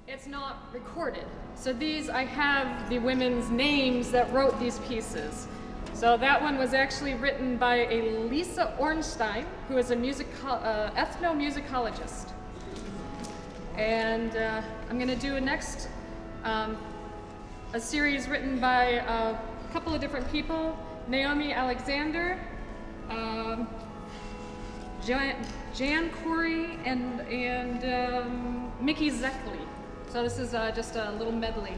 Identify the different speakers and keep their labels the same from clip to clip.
Speaker 1: it's not recorded. So these, I have the women's names that wrote these pieces. So that one was actually written by a Lisa Ornstein, who is a ethnomusicologist. And I'm going to do next a series written by a couple of different people, Naomi Alexander, Jan Corey, and Mickey Zeckley. So this is just a little medley.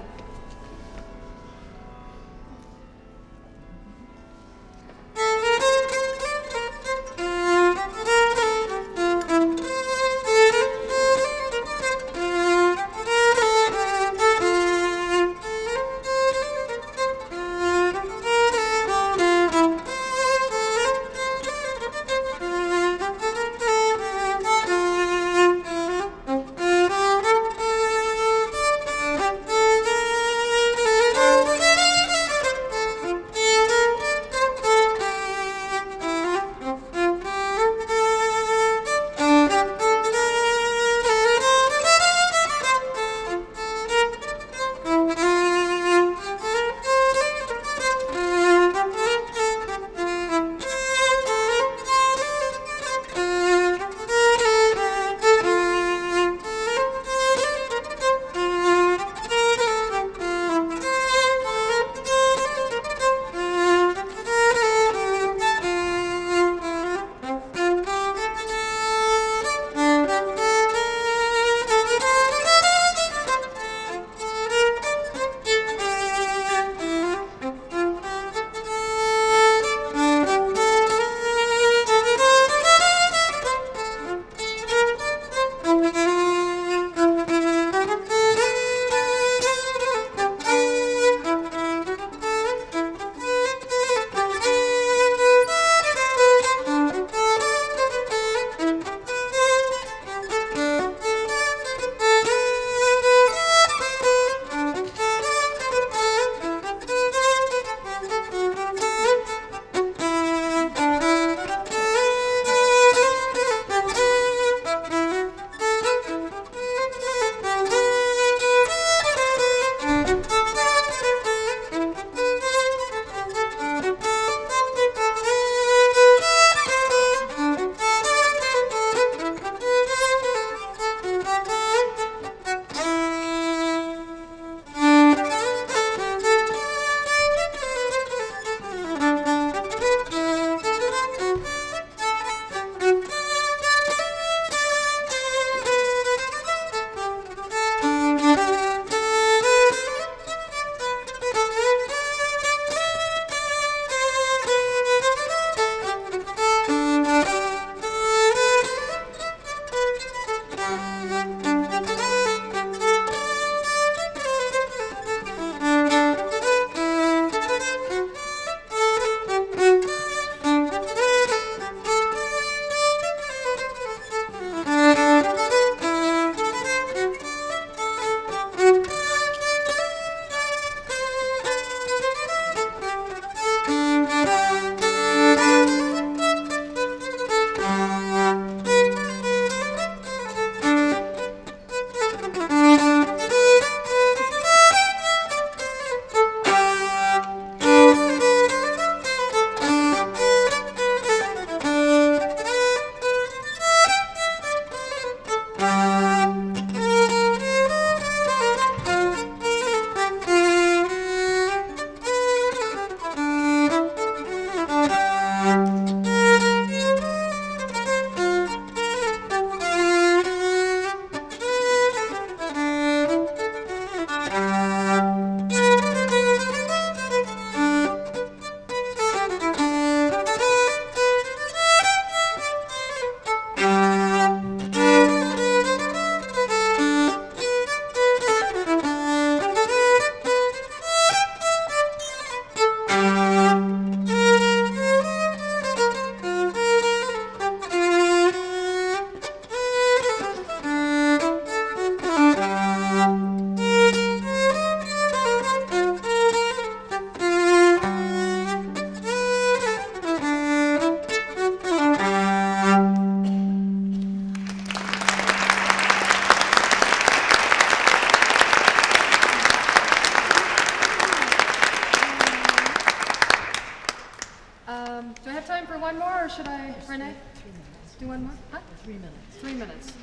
Speaker 1: more, or should I, Renee?
Speaker 2: 3 minutes.
Speaker 1: Do one more? Huh?
Speaker 2: 3 minutes.
Speaker 1: 3 minutes.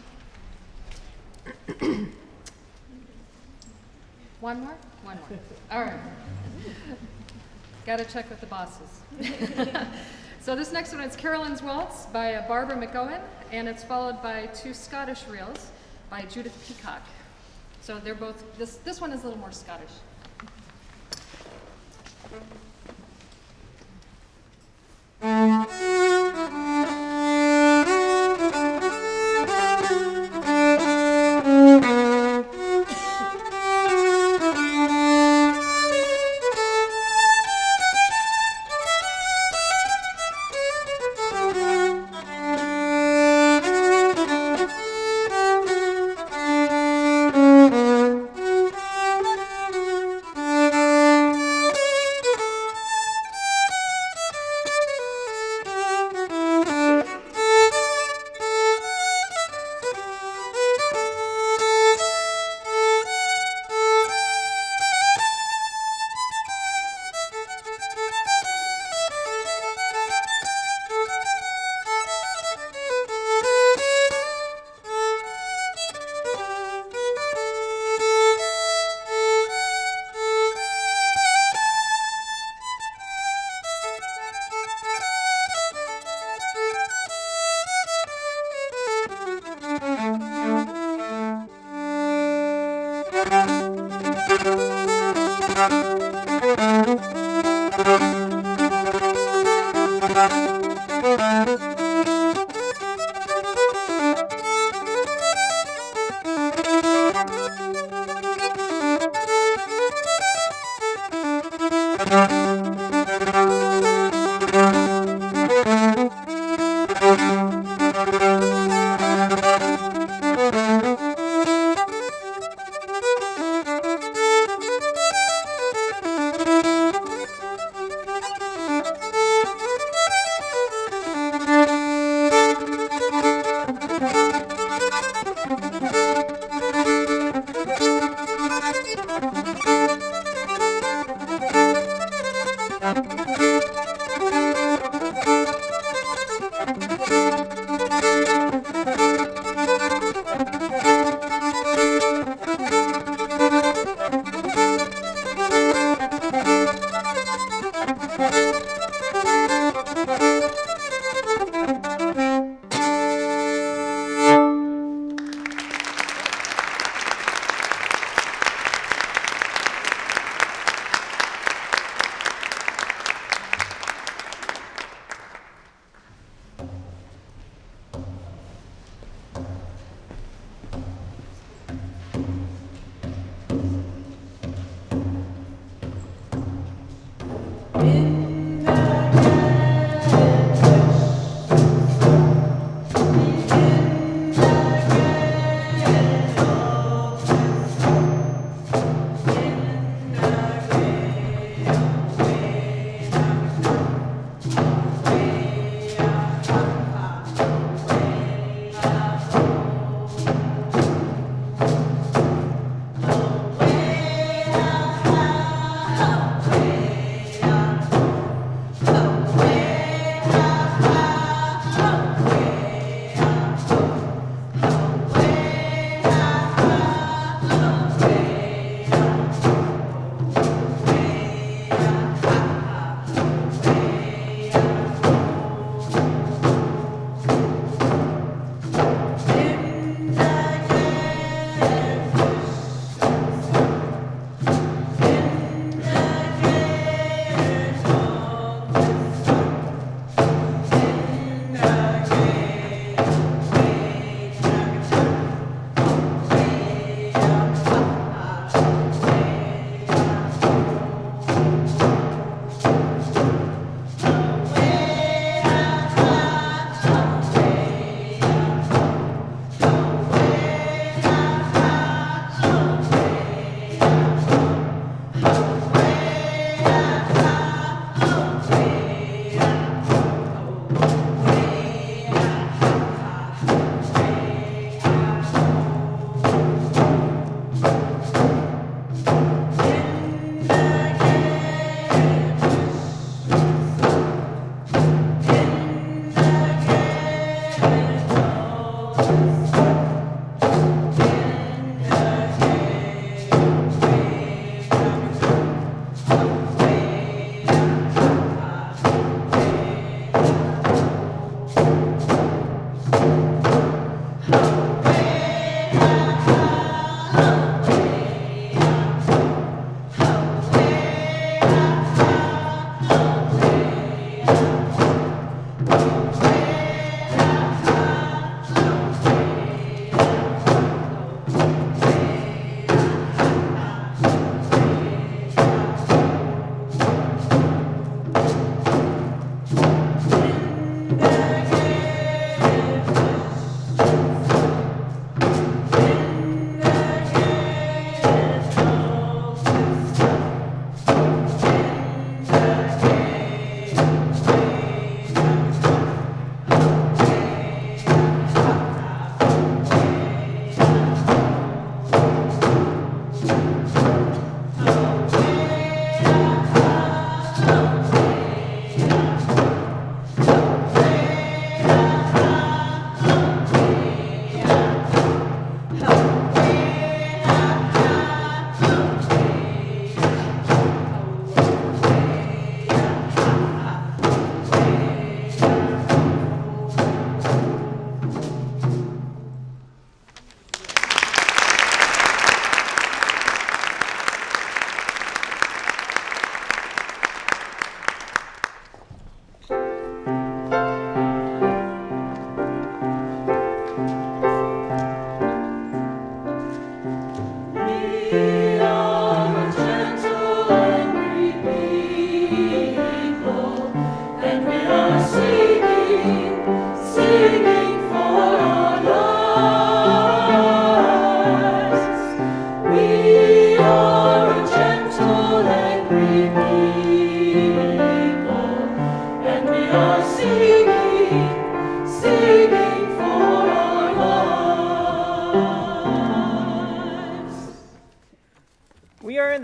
Speaker 1: One more? One more. All right. Got to check with the bosses. So this next one is Carolyn's Waltz by Barbara McGowan, and it's followed by two Scottish reels by Judith Peacock. So they're both, this one is a little more Scottish.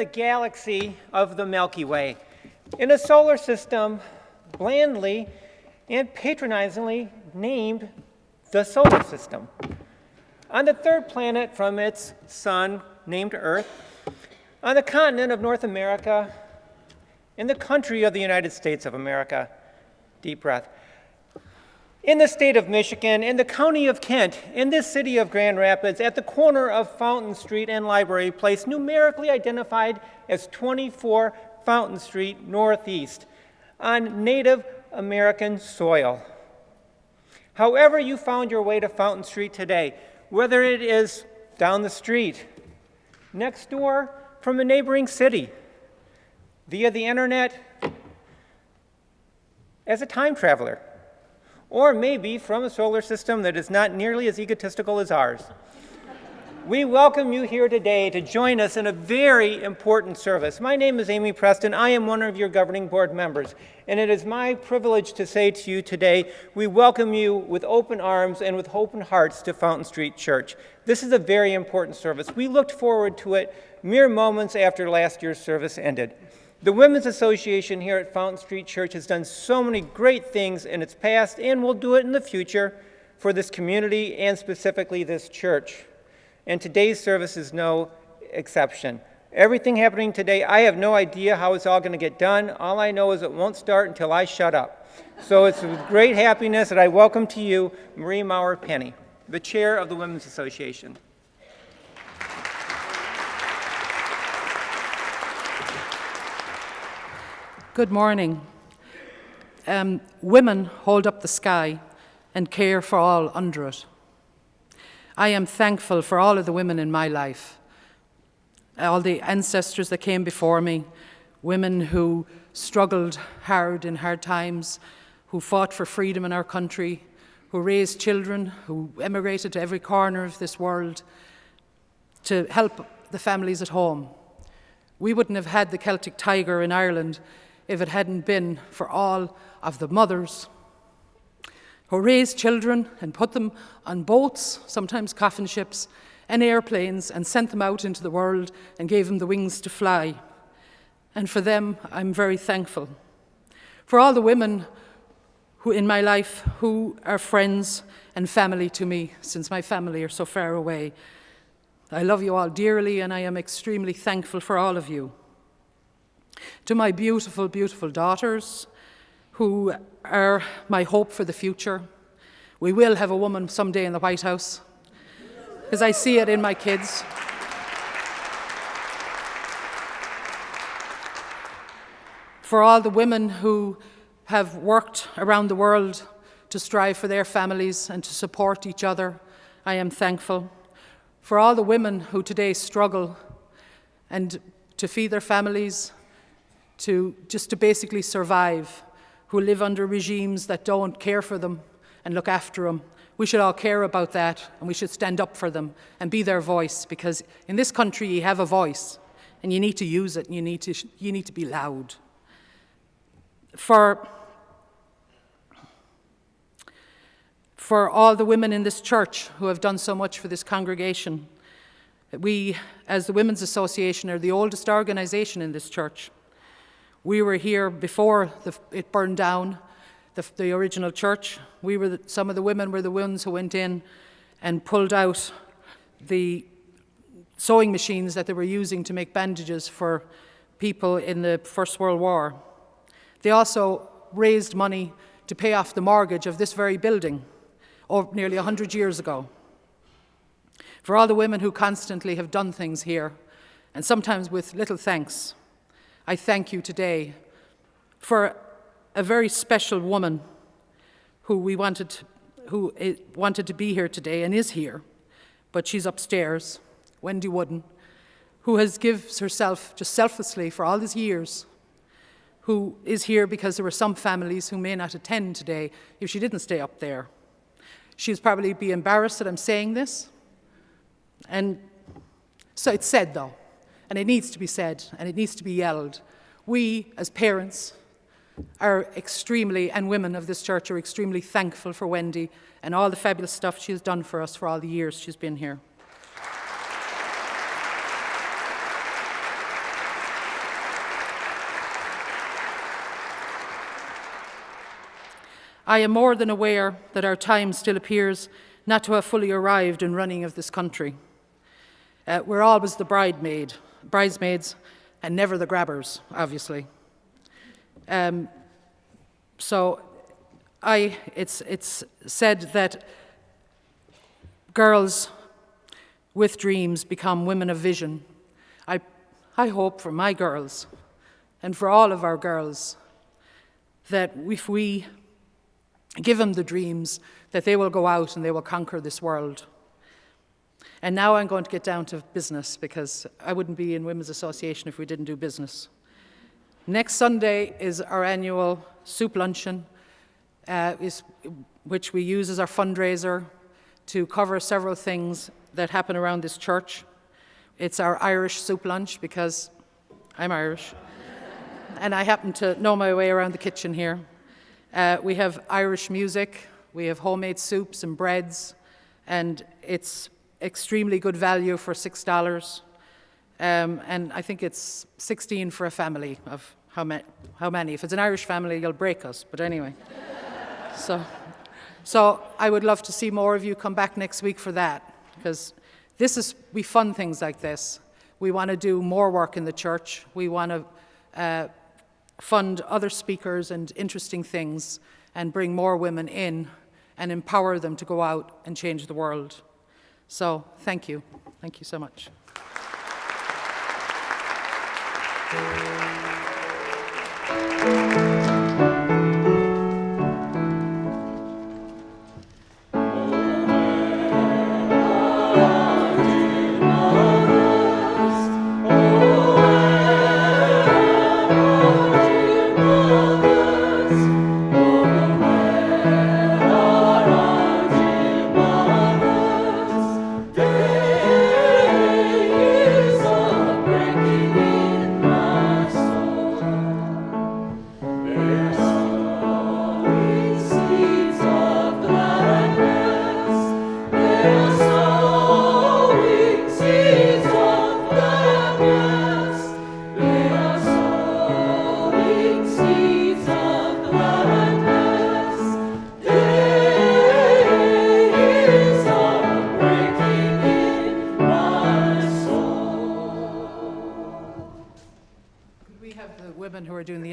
Speaker 2: the galaxy of the Milky Way, in a solar system blandly and patronizingly named the solar system. On the third planet from its sun, named Earth, on the continent of North America, in the country of the United States of America, deep breath, in the state of Michigan, in the county of Kent, in this city of Grand Rapids, at the corner of Fountain Street and Library Place, numerically identified as 24 Fountain Street Northeast, on Native American soil. However you found your way to Fountain Street today, whether it is down the street, next door from a neighboring city, via the internet, as a time traveler, or maybe from a solar system that is not nearly as egotistical as ours. We welcome you here today to join us in a very important service. My name is Amy Preston. I am one of your governing board members, and it is my privilege to say to you today, we welcome you with open arms and with open hearts to Fountain Street Church. This is a very important service. We looked forward to it mere moments after last year's service ended. The Women's Association here at Fountain Street Church has done so many great things in its past and will do it in the future for this community and specifically this church. And today's service is no exception. Everything happening today, I have no idea how it's all going to get done. All I know is it won't start until I shut up. So it's with great happiness that I welcome to you Marie Maurer-Penny, the chair of the Women's Association.
Speaker 3: Good morning. Women hold up the sky and care for all under it. I am thankful for all of the women in my life, all the ancestors that came before me, women who struggled hard in hard times, who fought for freedom in our country, who raised children, who emigrated to every corner of this world to help the families at home. We wouldn't have had the Celtic Tiger in Ireland if it hadn't been for all of the mothers who raised children and put them on boats, sometimes coffin ships, and airplanes, and sent them out into the world and gave them the wings to fly. And for them, I'm very thankful. For all the women who in my life who are friends and family to me, since my family are so far away. I love you all dearly, and I am extremely thankful for all of you. To my beautiful, beautiful daughters, who are my hope for the future. We will have a woman someday in the White House, because I see it in my kids. For all the women who have worked around the world to strive for their families and to support each other, I am thankful. For all the women who today struggle and to feed their families, to basically survive, who live under regimes that don't care for them and look after them. We should all care about that, and we should stand up for them and be their voice, because in this country you have a voice and you need to use it, and you need to be loud. For all the women in this church who have done so much for this congregation, we, as the Women's Association, are the oldest organization in this church. We were here before it burned down, the original church. Some of the women were the ones who went in and pulled out the sewing machines that they were using to make bandages for people in the First World War. They also raised money to pay off the mortgage of this very building nearly 100 years ago. For all the women who constantly have done things here, and sometimes with little thanks, I thank you today. For a very special woman who wanted to be here today and is here, but she's upstairs, Wendy Wooden, who gives herself just selflessly for all these years, who is here because there were some families who may not attend today if she didn't stay up there. She'll probably be embarrassed that I'm saying this, and so it's said though. And it needs to be said, and it needs to be yelled. We, as parents, are extremely, and women of this church are extremely thankful for Wendy and all the fabulous stuff she has done for us for all the years she's been here. I am more than aware that our time still appears not to have fully arrived in running of this country. We're always the bridesmaids, and never the grabbers, obviously. So it's said that girls with dreams become women of vision. I hope for my girls and for all of our girls that if we give them the dreams, that they will go out and they will conquer this world. And now I'm going to get down to business, because I wouldn't be in Women's Association if we didn't do business. Next Sunday is our annual soup luncheon, which we use as our fundraiser to cover several things that happen around this church. It's our Irish soup lunch, because I'm Irish, and I happen to know my way around the kitchen here. We have Irish music, we have homemade soups and breads, and it's extremely good value for $6. And I think it's 16 for a family of how many? If it's an Irish family, you'll break us, but anyway. So I would love to see more of you come back next week for that, because we fund things like this. We want to do more work in the church. We want to fund other speakers and interesting things and bring more women in and empower them to go out and change the world. So thank you. Thank you so much.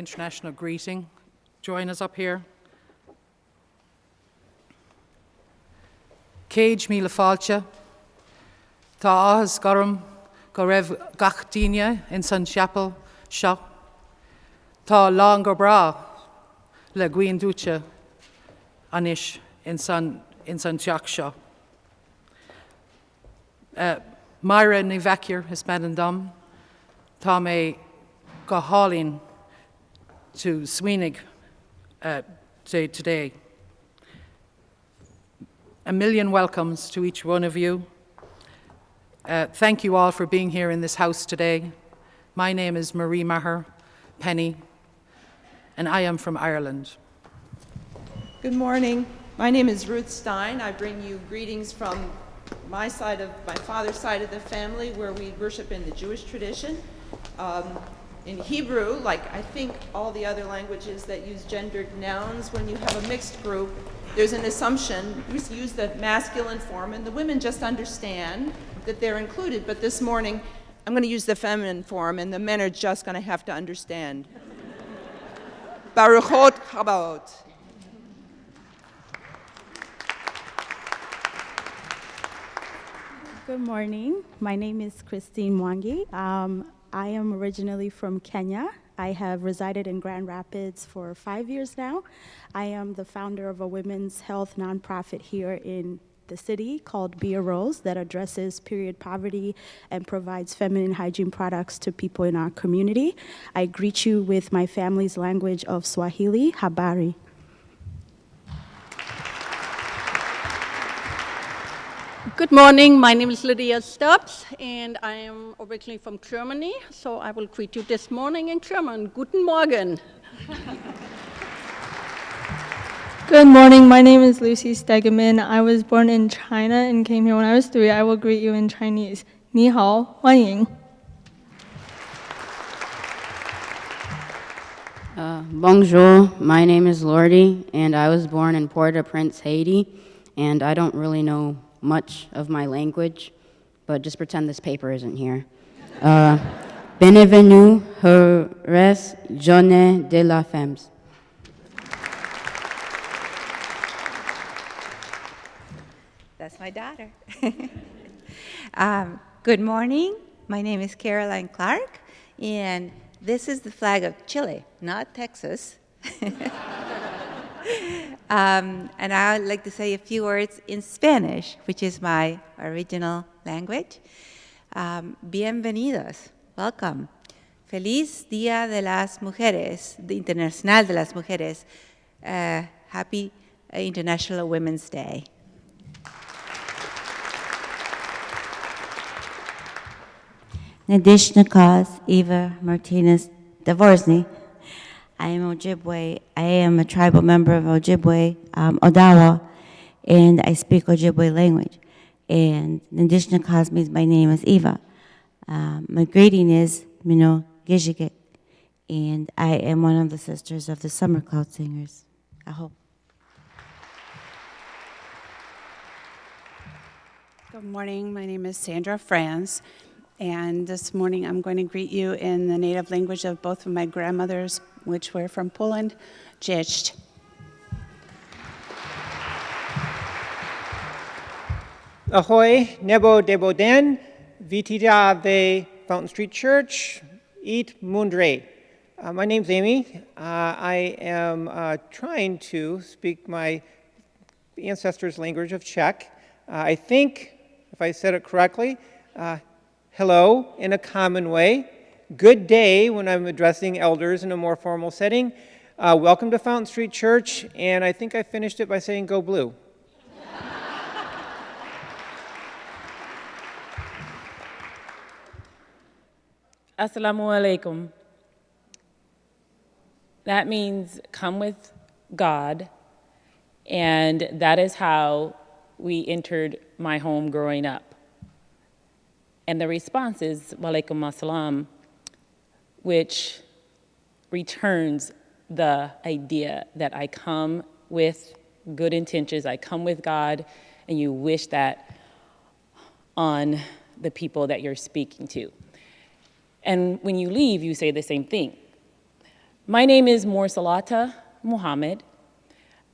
Speaker 3: International greeting. Join us up here. Céid míle fáilte, tá áthas gurm go raibh gach daoine in san chapel seo. Tá lán go bra le guaon dúite anis in san teach seo. Myra ní bhecir is mean dom, tá mé go hálín to Sweenig today. A million welcomes to each one of you. Thank you all for being here in this house today. My name is Marie Maher Penny, and I am from Ireland.
Speaker 4: Good morning. My name is Ruth Stein. I bring you greetings from my father's side of the family, where we worship in the Jewish tradition. In Hebrew, like I think all the other languages that use gendered nouns, when you have a mixed group, there's an assumption. We use the masculine form, and the women just understand that they're included. But this morning, I'm going to use the feminine form, and the men are just going to have to understand. Baruchot Chabaot.
Speaker 5: Good morning. My name is Christine Mwangi. I am originally from Kenya. I have resided in Grand Rapids for 5 years now. I am the founder of a women's health nonprofit here in the city called Be a Rose that addresses period poverty and provides feminine hygiene products to people in our community. I greet you with my family's language of Swahili, Habari.
Speaker 6: Good morning, my name is Lydia Stubbs, and I am originally from Germany, so I will greet you this morning in German. Guten Morgen.
Speaker 7: Good morning, my name is Lucy Stegeman. I was born in China and came here when I was 3. I will greet you in Chinese. 你好，欢迎。
Speaker 8: Bonjour, my name is Lordy, and I was born in Port-au-Prince, Haiti, and I don't really know much of my language, but just pretend this paper isn't here. Bienvenue, heureuse journée de la femme.
Speaker 9: That's my daughter. Good morning. My name is Caroline Clark, and this is the flag of Chile, not Texas. And I would like to say a few words in Spanish, which is my original language. Bienvenidos. Welcome. Feliz Día de las Mujeres, the Internacional de las Mujeres. Happy International Women's Day.
Speaker 10: Nadishnikaz Eva Martinez Dvorsny. I am Ojibwe. I am a tribal member of Ojibwe, Odawa, and I speak Ojibwe language. And Nadishnikaz means my name is Eva. My greeting is Mino Gijigit, and I am one of the sisters of the Summer Cloud Singers. I hope.
Speaker 11: Good morning. My name is Sandra Franz. And this morning I'm going to greet you in the native language of both of my grandmothers, which were from Poland, Cześć.
Speaker 2: Ahoy, nebo debo den, vitida ve Fountain Street Church, eat mundre. My name's Amy. I am trying to speak my ancestors' language of Czech. I think, if I said it correctly, hello in a common way. Good day when I'm addressing elders in a more formal setting. Welcome to Fountain Street Church, and I think I finished it by saying go blue.
Speaker 12: Assalamu alaikum. That means come with God, and that is how we entered my home growing up. And the response is, walaikum assalam, which returns the idea that I come with good intentions, I come with God, and you wish that on the people that you're speaking to. And when you leave, you say the same thing. My name is Morsalata Muhammad,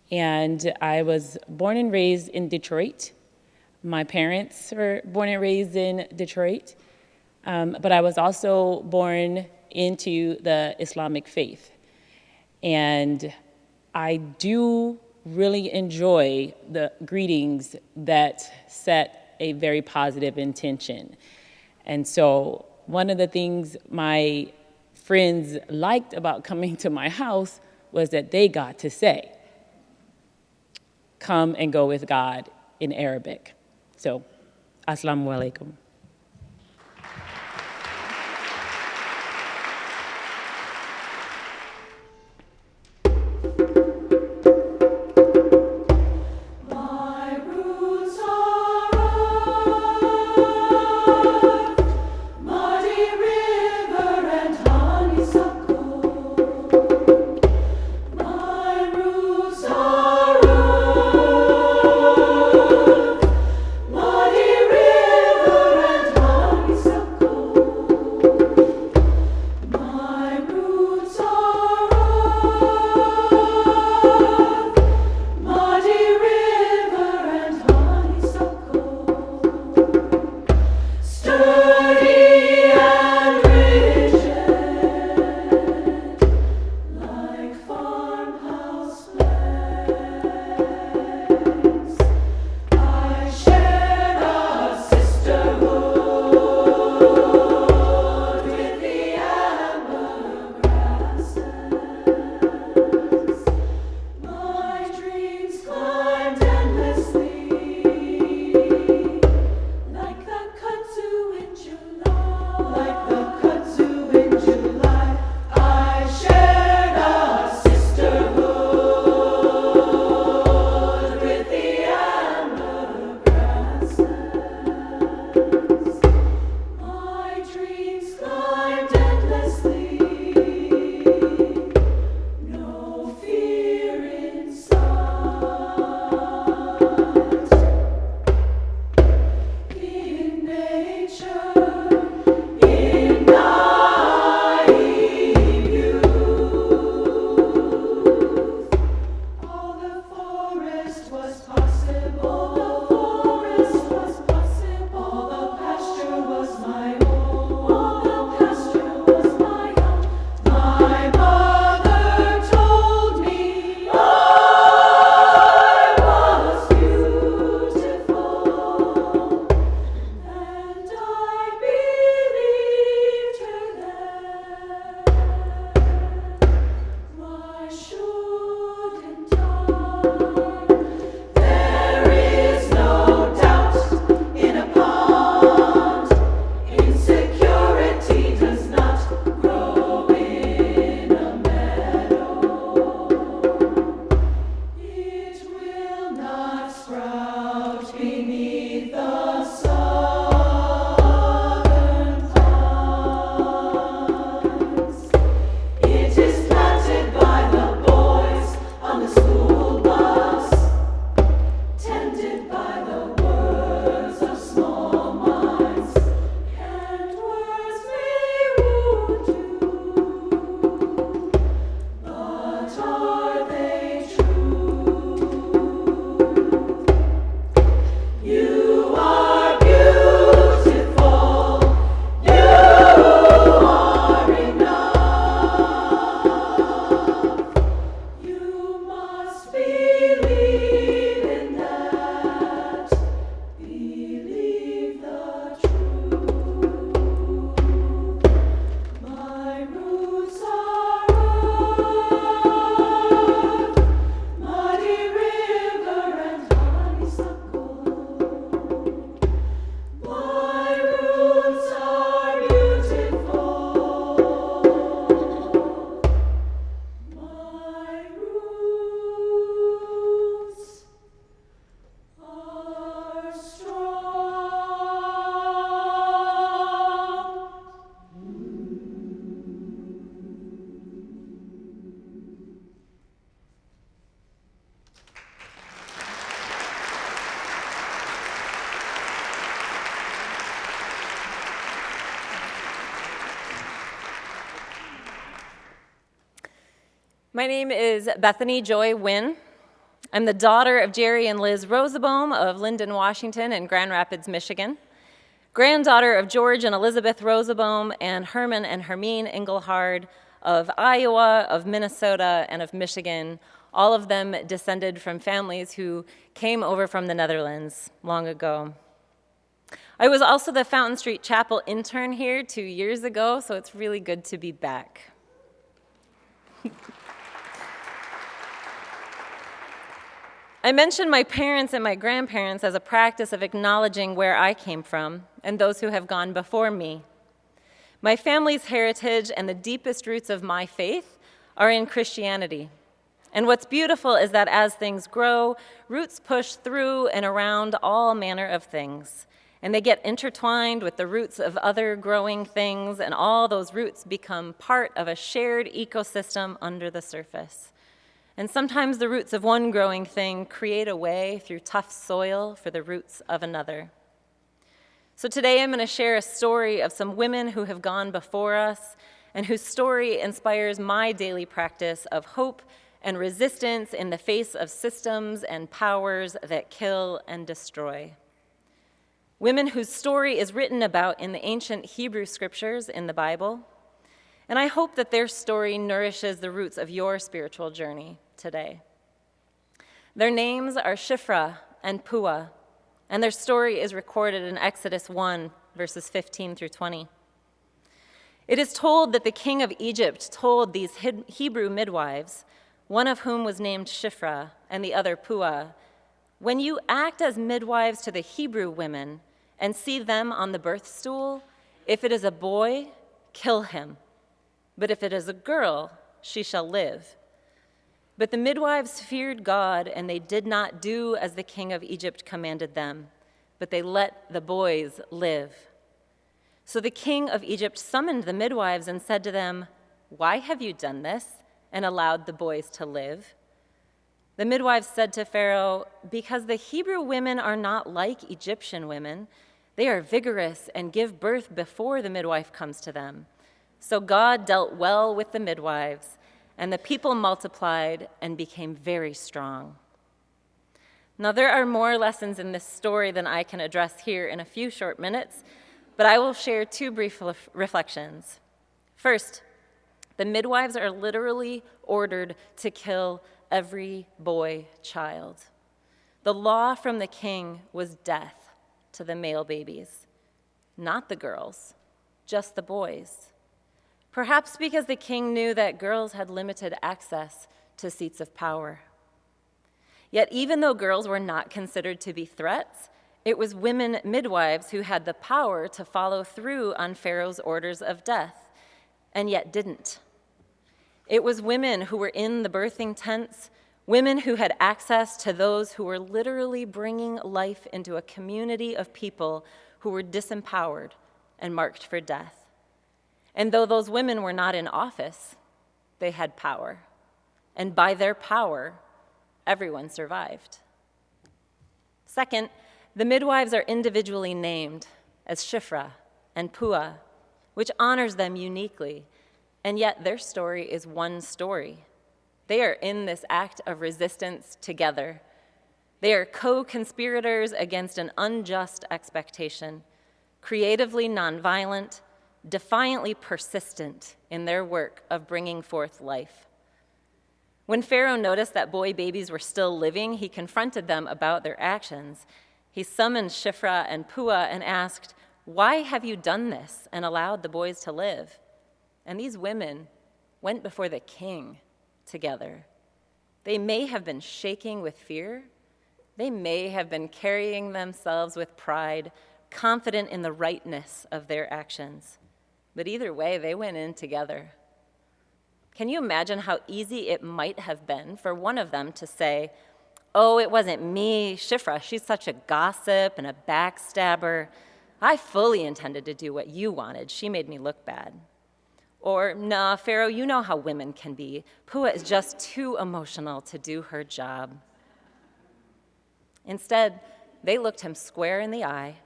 Speaker 12: and I was born and raised in Detroit. My parents were born and raised in Detroit, but I was also born into the Islamic faith. And I do really enjoy the greetings that set a very positive intention. And so one of the things my friends liked about coming to my house was that they got to say, come and go with God in Arabic. So, assalamu alaikum.
Speaker 13: River My name is Bethany Joy Wynn. I'm the daughter of Jerry and Liz Rosenbaum of Linden, Washington and Grand Rapids, Michigan. Granddaughter of George and Elizabeth Rosenbaum and Herman and Hermine Engelhard of Iowa, of Minnesota, and of Michigan, all of them descended from families who came over from the Netherlands long ago. I was also the Fountain Street Chapel intern here 2 years ago, so it's really good to be back. I mentioned my parents and my grandparents as a practice of acknowledging where I came from and those who have gone before me. My family's heritage and the deepest roots of my faith are in Christianity. And what's beautiful is that as things grow, roots push through and around all manner of things. And they get intertwined with the roots of other growing things, and all those roots become part of a shared ecosystem under the surface. And sometimes the roots of one growing thing create a way through tough soil for the roots of another. So today I'm going to share a story of some women who have gone before us and whose story inspires my daily practice of hope and resistance in the face of systems and powers that kill and destroy. Women whose story is written about in the ancient Hebrew scriptures in the Bible. And I hope that their story nourishes the roots of your spiritual journey today. Their names are Shiphrah and Puah, and their story is recorded in Exodus 1, verses 15 through 20. It is told that the king of Egypt told these Hebrew midwives, one of whom was named Shiphrah and the other Puah, "When you act as midwives to the Hebrew women and see them on the birth stool, if it is a boy, kill him. But if it is a girl, she shall live." But the midwives feared God, and they did not do as the king of Egypt commanded them, but they let the boys live. So the king of Egypt summoned the midwives and said to them, "Why have you done this and allowed the boys to live?" The midwives said to Pharaoh, "Because the Hebrew women are not like Egyptian women. They are vigorous and give birth before the midwife comes to them." So God dealt well with the midwives, and the people multiplied and became very strong. Now, there are more lessons in this story than I can address here in a few short minutes, but I will share two brief reflections. First, the midwives are literally ordered to kill every boy child. The law from the king was death to the male babies, not the girls, just the boys. Perhaps because the king knew that girls had limited access to seats of power. Yet even though girls were not considered to be threats, it was women midwives who had the power to follow through on Pharaoh's orders of death, and yet didn't. It was women who were in the birthing tents, women who had access to those who were literally bringing life into a community of people who were disempowered and marked for death. And though those women were not in office, they had power. And by their power, everyone survived. Second, the midwives are individually named as Shiphrah and Puah, which honors them uniquely, and yet their story is one story. They are in this act of resistance together. They are co-conspirators against an unjust expectation, creatively nonviolent, defiantly persistent in their work of bringing forth life. When Pharaoh noticed that boy babies were still living, he confronted them about their actions. He summoned Shiphrah and Puah and asked, "Why have you done this and allowed the boys to live?" And these women went before the king together. They may have been shaking with fear. They may have been carrying themselves with pride, confident in the rightness of their actions. But either way, they went in together. Can you imagine how easy it might have been for one of them to say, "Oh, it wasn't me, Shiphrah, she's such a gossip and a backstabber. I fully intended to do what you wanted. She made me look bad." Or, "Nah, Pharaoh, you know how women can be. Puah is just too emotional to do her job." Instead, they looked him square in the eye,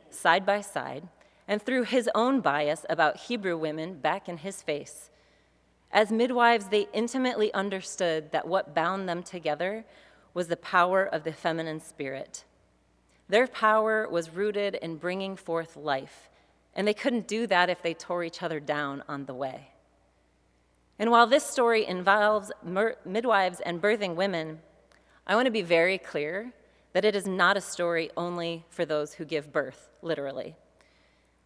Speaker 13: side by side, and threw his own bias about Hebrew women back in his face. As midwives, they intimately understood that what bound them together was the power of the feminine spirit. Their power was rooted in bringing forth life, and they couldn't do that if they tore each other down on the way. And while this story involves midwives and birthing women, I want to be very clear that it is not a story only for those who give birth, literally.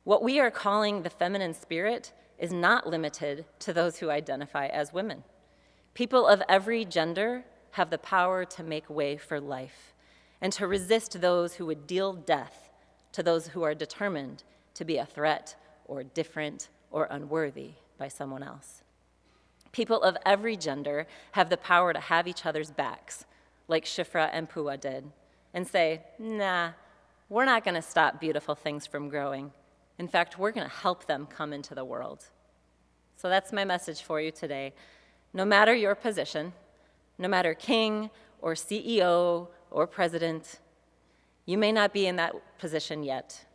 Speaker 13: What we are calling the feminine spirit is not limited to those who identify as women. People of every gender have the power to make way for life and to resist those who would deal death to those who are determined to be a threat or different or unworthy by someone else. People of every gender have the power to have each other's backs, like Shifra and Pua did, and say, nah, we're not going to stop beautiful things from growing. In fact, we're going to help them come into the world. So that's my message for you today. No matter your position, no matter king or CEO or president, you may not be in that position yet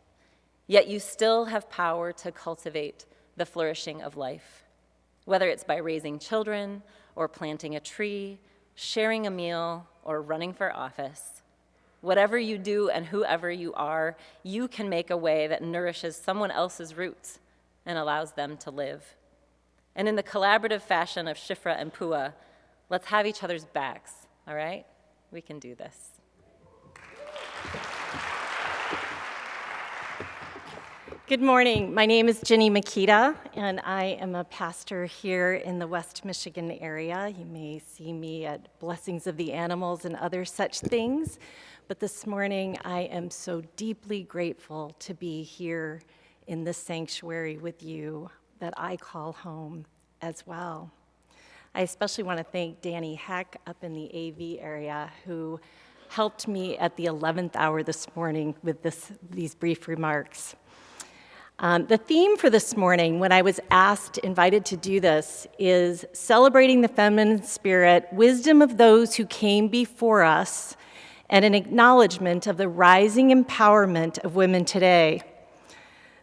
Speaker 13: you still have power to cultivate the flourishing of life. Whether it's by raising children or planting a tree, sharing a meal, or running for office. Whatever you do and whoever you are, you can make a way that nourishes someone else's roots and allows them to live. And in the collaborative fashion of Shifra and Pua, let's have each other's backs, all right? We can do this.
Speaker 14: Good morning. My name is Jenny Makita, and I am a pastor here in the West Michigan area. You may see me at Blessings of the Animals and other such things, but this morning I am so deeply grateful to be here in this sanctuary with you that I call home as well. I especially want to thank Danny Heck up in the AV area who helped me at the 11th hour this morning with these brief remarks. The theme for this morning, when I was invited to do this, is celebrating the feminine spirit, wisdom of those who came before us, and an acknowledgement of the rising empowerment of women today,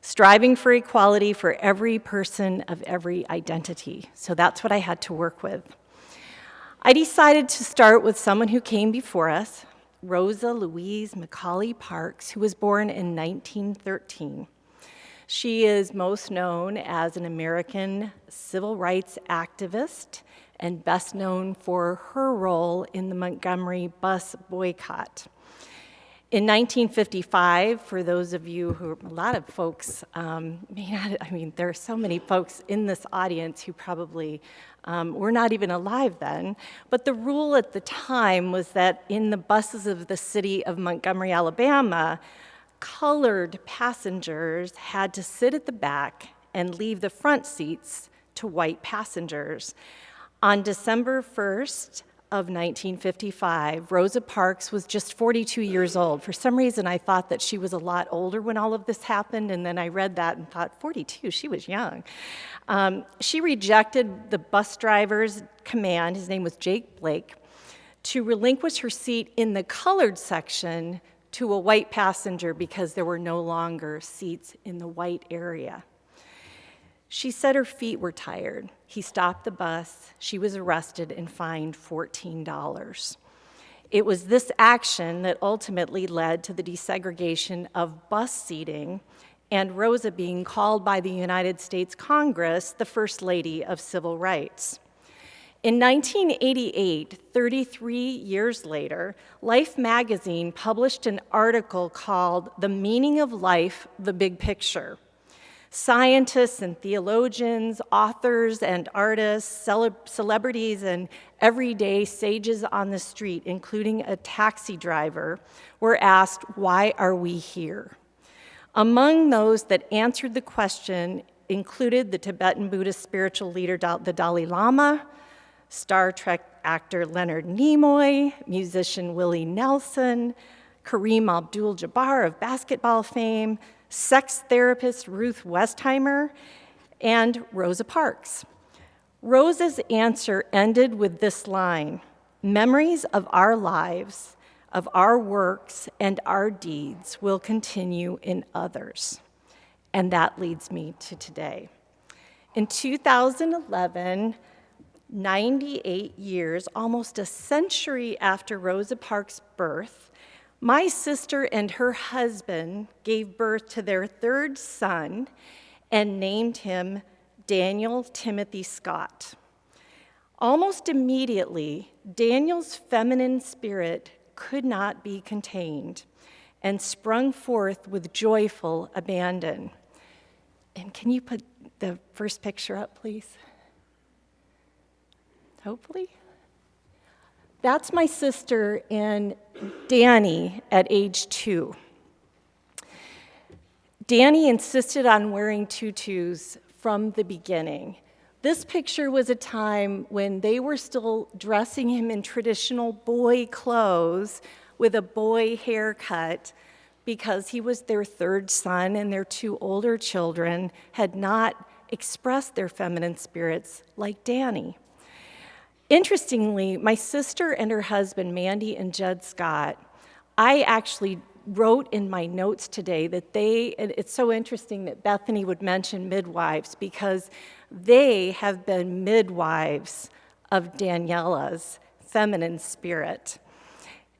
Speaker 14: striving for equality for every person of every identity. So that's what I had to work with. I decided to start with someone who came before us, Rosa Louise Macaulay Parks, who was born in 1913. She is most known as an American civil rights activist and best known for her role in the Montgomery bus boycott. In 1955, for those of you who, a lot of folks may not, there are so many folks in this audience who probably were not even alive then, but the rule at the time was that in the buses of the city of Montgomery, Alabama, colored passengers had to sit at the back and leave the front seats to white passengers. On December 1st of 1955, Rosa Parks was just 42 years old. For some reason, I thought that she was a lot older when all of this happened, and then I read that and thought, 42, she was young. She rejected the bus driver's command, his name was Jake Blake, to relinquish her seat in the colored section to a white passenger because there were no longer seats in the white area. She said her feet were tired. He stopped the bus. She was arrested and fined $14. It was this action that ultimately led to the desegregation of bus seating and Rosa being called by the United States Congress the First Lady of Civil Rights. In 1988, 33 years later, Life magazine published an article called The Meaning of Life, the Big Picture. Scientists and theologians, authors and artists, celebrities and everyday sages on the street, including a taxi driver, were asked, why are we here? Among those that answered the question included the Tibetan Buddhist spiritual leader, the Dalai Lama, Star Trek actor Leonard Nimoy, musician Willie Nelson, Kareem Abdul-Jabbar of basketball fame, sex therapist Ruth Westheimer, and Rosa Parks. Rosa's answer ended with this line: memories of our lives, of our works, and our deeds will continue in others. And that leads me to today. In 2011, 98 years, almost a century after Rosa Parks' birth, my sister and her husband gave birth to their third son and named him Daniel Timothy Scott. Almost immediately, Daniel's feminine spirit could not be contained and sprung forth with joyful abandon. And can you put the first picture up, please? Hopefully. That's my sister and Danny at age 2. Danny insisted on wearing tutus from the beginning. This picture was a time when they were still dressing him in traditional boy clothes with a boy haircut because he was their third son and their 2 older children had not expressed their feminine spirits like Danny. Interestingly, my sister and her husband, Mandy and Judd Scott, I actually wrote in my notes today that it's so interesting that Bethany would mention midwives because they have been midwives of Daniela's feminine spirit.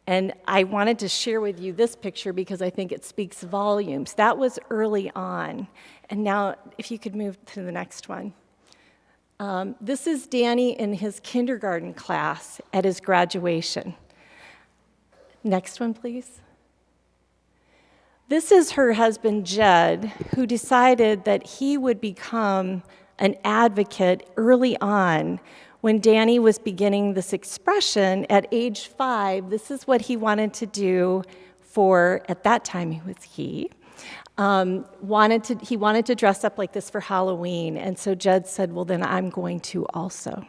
Speaker 14: And I wanted to share with you this picture because I think it speaks volumes. That was early on. And now, if you could move to the next one. This is Danny in his kindergarten class at his graduation. Next one, please. This is her husband, Judd, who decided that he would become an advocate early on when Danny was beginning this expression at age 5. This is what he wanted to do for, at that time he wanted to dress up like this for Halloween. And so Judd said, well, then I'm going to also.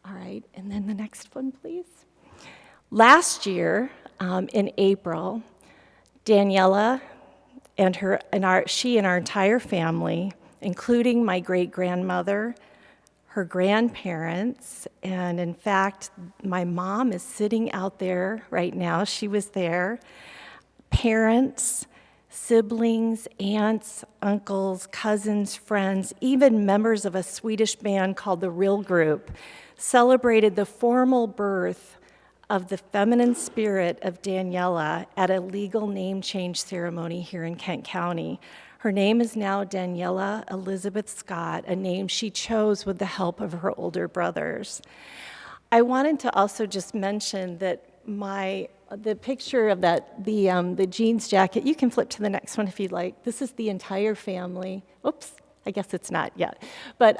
Speaker 14: All right, and then the next one, please. Last year, in April, Daniela she and our entire family, including my great-grandmother, her grandparents, and in fact, my mom is sitting out there right now. She was there. Parents, siblings, aunts, uncles, cousins, friends, even members of a Swedish band called the Real Group celebrated the formal birth of the feminine spirit of Daniela at a legal name change ceremony here in Kent County. Her name is now Daniela Elizabeth Scott, a name she chose with the help of her older brothers. I wanted to also just mention that the picture of the jeans jacket, you can flip to the next one if you'd like. This is the entire family. Oops, I guess it's not yet. But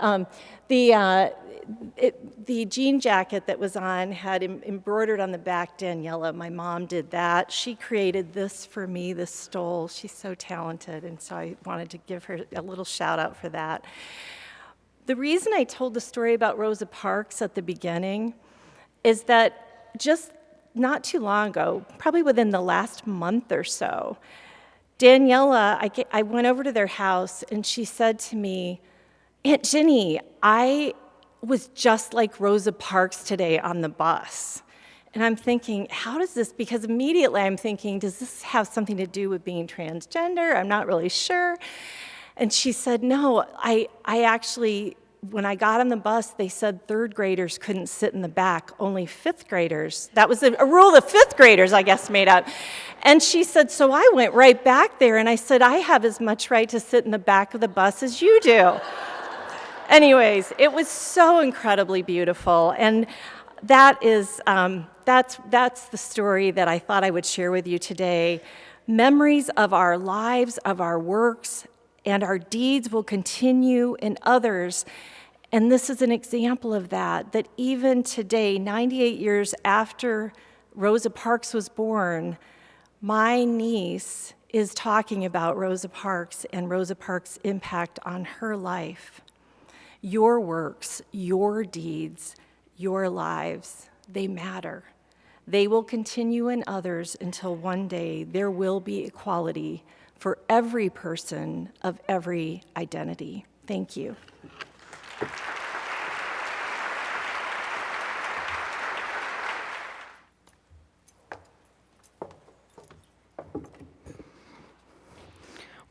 Speaker 14: the jean jacket that was on had embroidered on the back, Daniela. My mom did that. She created this for me, this stole. She's so talented, and so I wanted to give her a little shout out for that. The reason I told the story about Rosa Parks at the beginning is that just not too long ago, probably within the last month or so, Daniela, I went over to their house and she said to me, Aunt Ginny, I was just like Rosa Parks today on the bus. And I'm thinking, how does this, because immediately I'm thinking, does this have something to do with being transgender? I'm not really sure. And she said, no, I actually, when I got on the bus, they said 3rd graders couldn't sit in the back, only 5th graders. That was a rule the 5th graders, I guess, made up. And she said, so I went right back there and I said, I have as much right to sit in the back of the bus as you do. Anyways, it was so incredibly beautiful. And that is, that's the story that I thought I would share with you today. Memories of our lives, of our works, and our deeds will continue in others. And this is an example of that even today, 98 years after Rosa Parks was born, my niece is talking about Rosa Parks and Rosa Parks' impact on her life. Your works, your deeds, your lives, they matter. They will continue in others until one day there will be equality for every person of every identity. Thank you.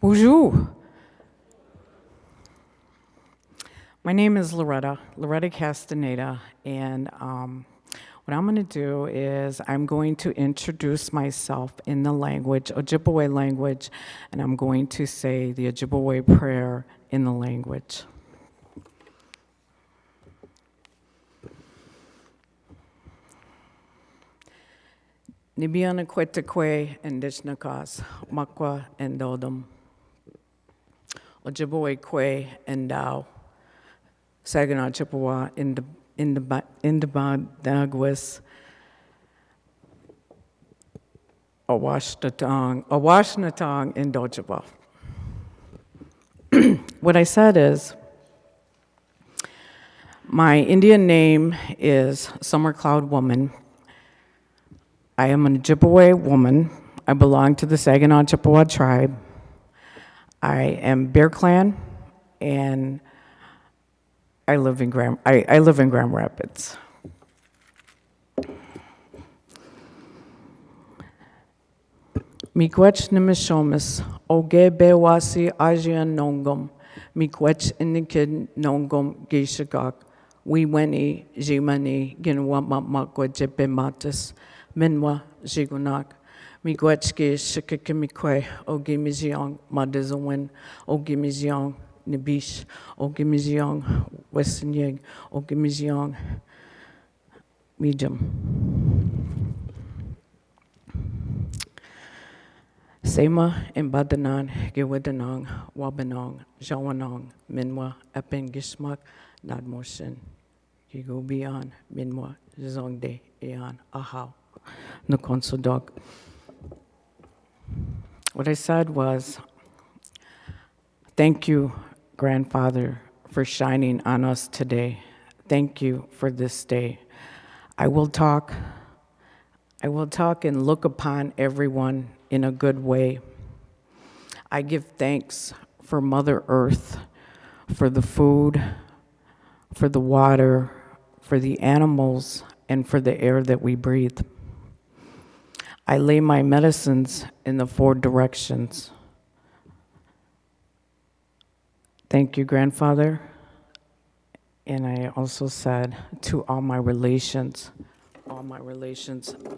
Speaker 15: Bonjour. My name is Loretta Castaneda, and what I'm going to do is I'm going to introduce myself in the language, Ojibwe language, and I'm going to say the Ojibwe prayer in the language. Nibiana kwetekwe and dishnakas, makwa and dodum. Ojibwe kwe and dao. Saginaw Chippewa in the Dagwis. Awashnatong in Dojaba. What I said is, my Indian name is Summer Cloud Woman. I am an Ojibwe woman. I belong to the Saginaw Chippewa tribe. I am Bear Clan, and I live in Grand Rapids. Miigwech nimishomis, oge bewasi ajian nongum, miigwech inikid nongum geishagak, wiweni jimani ginwamakwa jepe matis, minwa jigunak, miigwech ge shikikimikwe, oge miziong madizawin, oge miziong nibish, oge miziong wesinyeg, oge miziong medium. Sema and Badanan, Gewidanong, Wabanong, Jawanong, Minwa, Epen Gishmak, Nadmoshin, Gigo Bian, Minwa, Zongde, Ean, Ahau, Nukonsodok. What I said was, thank you, Grandfather, for shining on us today. Thank you for this day. I will talk and look upon everyone in a good way. I give thanks for Mother Earth, for the food, for the water, for the animals, and for the air that we breathe. I lay my medicines in the 4 directions. Thank you, Grandfather. And I also said to all my relations,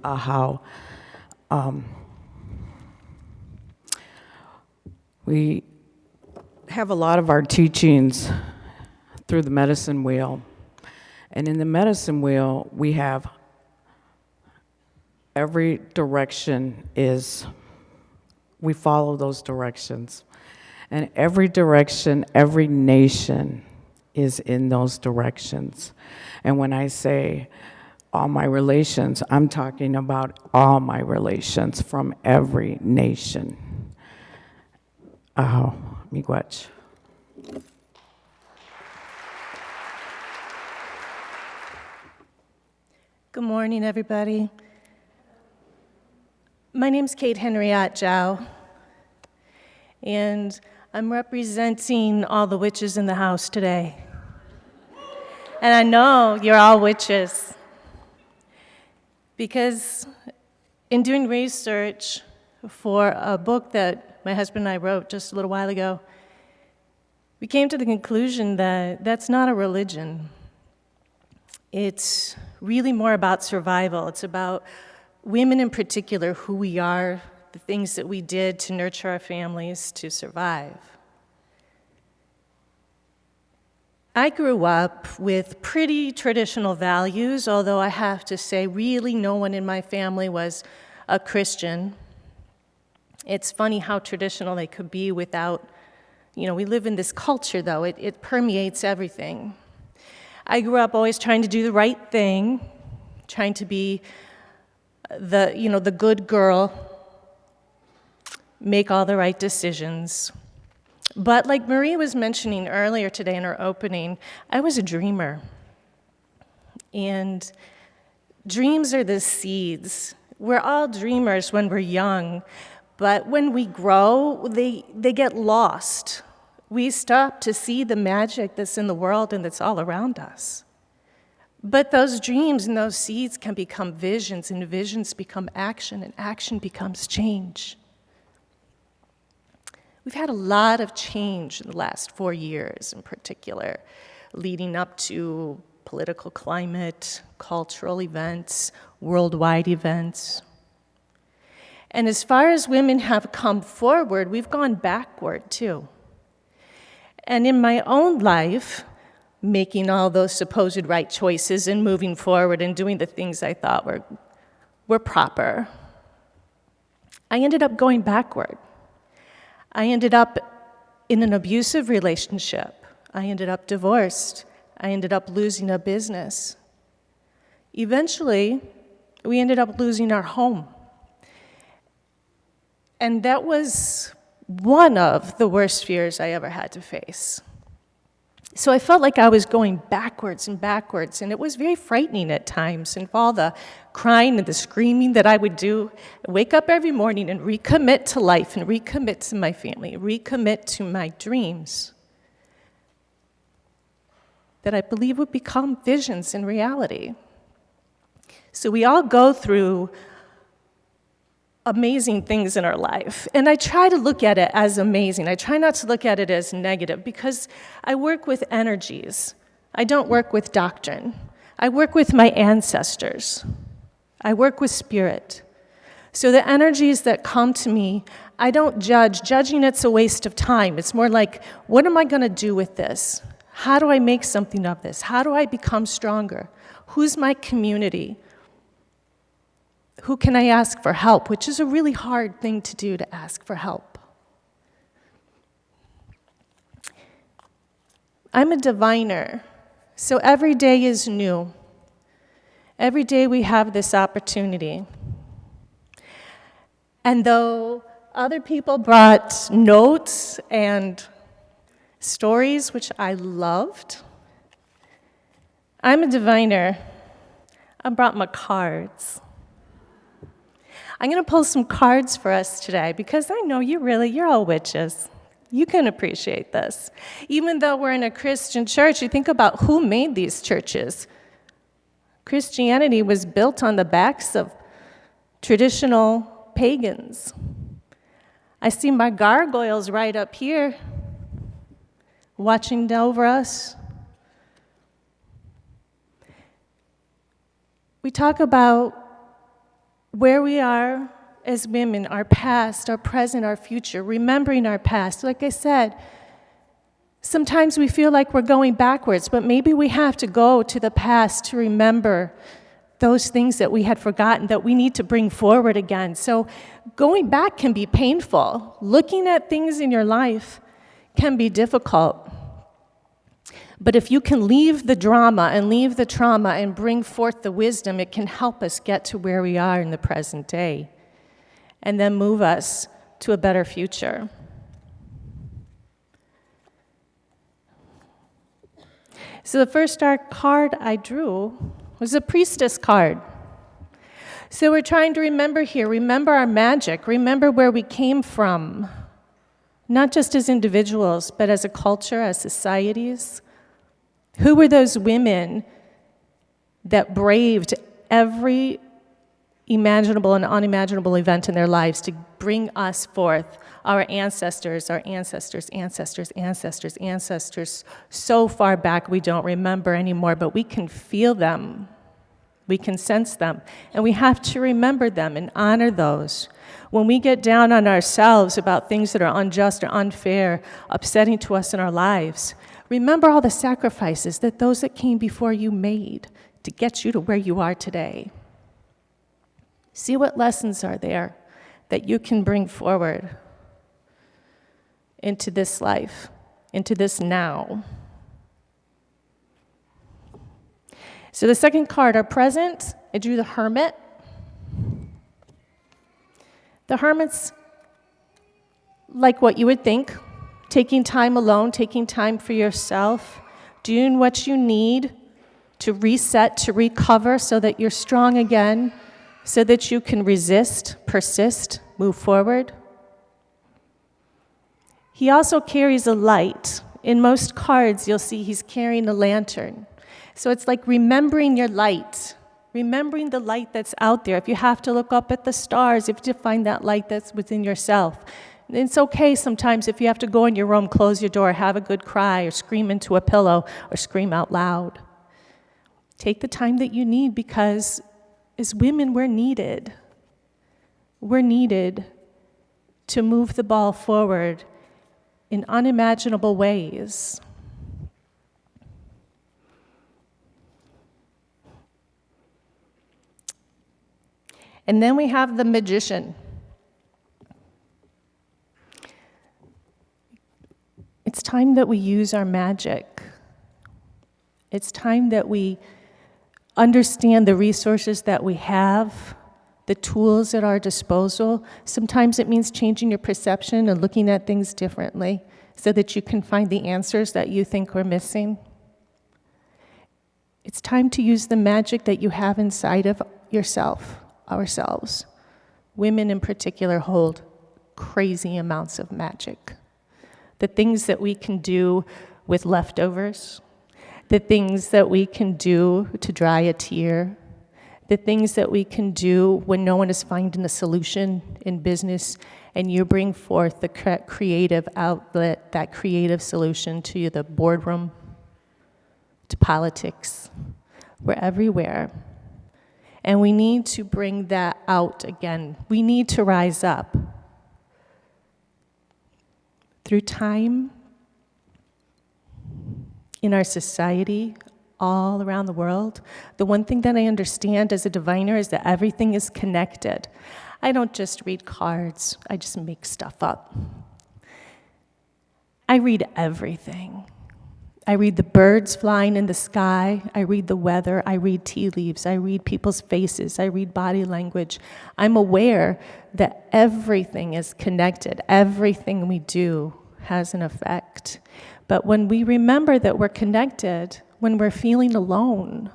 Speaker 15: how we have a lot of our teachings through the medicine wheel. And in the medicine wheel, we have every direction we follow those directions. And every direction, every nation is in those directions. And when I say all my relations, I'm talking about all my relations from every nation. Aho, miigwech.
Speaker 14: Good morning, everybody. My name's Kate Henriette Zhao, and I'm representing all the witches in the house today. And I know you're all witches, because in doing research for a book that my husband and I wrote just a little while ago, we came to the conclusion that that's not a religion. It's really more about survival. It's about women in particular, who we are, the things that we did to nurture our families to survive. I grew up with pretty traditional values, although I have to say, really no one in my family was a Christian. It's funny how traditional they could be without, we live in this culture though, it permeates everything. I grew up always trying to do the right thing, trying to be the good girl, make all the right decisions. But like Marie was mentioning earlier today in her opening, I was a dreamer. And dreams are the seeds. We're all dreamers when we're young, but when we grow, they get lost. We stop to see the magic that's in the world and that's all around us. But those dreams and those seeds can become visions, and visions become action, and action becomes change. We've had a lot of change in the last 4 years in particular. leading up to political climate, cultural events, worldwide events. And as far as women have come forward, we've gone backward too. And in my own life, making all those supposed right choices and moving forward and doing the things I thought were proper, I ended up going backward. I ended up in an abusive relationship. I ended up divorced. I ended up losing a business. Eventually, we ended up losing our home. And that was one of the worst fears I ever had to face. So I felt like I was going backwards and backwards, and it was very frightening at times, and all the crying and the screaming that I would do, wake up every morning and recommit to life and recommit to my family, recommit to my dreams that I believe would become visions in reality. So we all go through amazing things in our life. And I try to look at it as amazing. I try not to look at it as negative because I work with energies. I don't work with doctrine. I work with my ancestors. I work with spirit. So the energies that come to me, I don't judge. Judging, it's a waste of time. It's more like, what am I going to do with this? How do I make something of this? How do I become stronger? Who's my community? Who can I ask for help? Which is a really hard thing to do, to ask for help. I'm a diviner, so every day is new. Every day we have this opportunity. And though other people brought notes and stories, which I loved, I'm a diviner. I brought my cards. I'm going to pull some cards for us today because I know you're all witches. You can appreciate this. Even though we're in a Christian church, you think about who made these churches. Christianity was built on the backs of traditional pagans. I see my gargoyles right up here watching over us. We talk about where we are as women, our past, our present, our future, remembering our past. Like I said, sometimes we feel like we're going backwards, but maybe we have to go to the past to remember those things that we had forgotten that we need to bring forward again. So going back can be painful. Looking at things in your life can be difficult. But if you can leave the drama and leave the trauma and bring forth the wisdom, it can help us get to where we are in the present day and then move us to a better future. So the first dark card I drew was a priestess card. So we're trying to remember here, remember our magic, remember where we came from, not just as individuals, but as a culture, as societies. Who were those women that braved every imaginable and unimaginable event in their lives to bring us forth, our ancestors, ancestors, so far back we don't remember anymore, but we can feel them, we can sense them, and we have to remember them and honor those. When we get down on ourselves about things that are unjust or unfair, upsetting to us in our lives, remember all the sacrifices that those that came before you made to get you to where you are today. See what lessons are there that you can bring forward into this life, into this now. So the second card, our present, I drew the Hermit. The Hermit's like what you would think. Taking time alone, taking time for yourself, doing what you need to reset, to recover so that you're strong again, so that you can resist, persist, move forward. He also carries a light. In most cards, you'll see he's carrying a lantern. So it's like remembering your light, remembering the light that's out there. If you have to look up at the stars, if you find that light that's within yourself, It's okay sometimes if you have to go in your room, close your door, have a good cry, or scream into a pillow, or scream out loud. Take the time that you need, because as women, we're needed. We're needed to move the ball forward in unimaginable ways. And then we have the magician. It's time that we use our magic. It's time that we understand the resources that we have, the tools at our disposal. Sometimes it means changing your perception and looking at things differently so that you can find the answers that you think are missing. It's time to use the magic that you have inside of yourself, ourselves. Women in particular hold crazy amounts of magic. The things that we can do with leftovers, the things that we can do to dry a tear, the things that we can do when no one is finding a solution in business, and you bring forth the creative outlet, that creative solution to the boardroom, to politics. We're everywhere. And we need to bring that out again. We need to rise up. Through time, in our society, all around the world, the one thing that I understand as a diviner is that everything is connected. I don't just read cards, I just make stuff up. I read everything. I read the birds flying in the sky, I read the weather, I read tea leaves, I read people's faces, I read body language. I'm aware that everything is connected. Everything we do has an effect. But when we remember that we're connected, when we're feeling alone,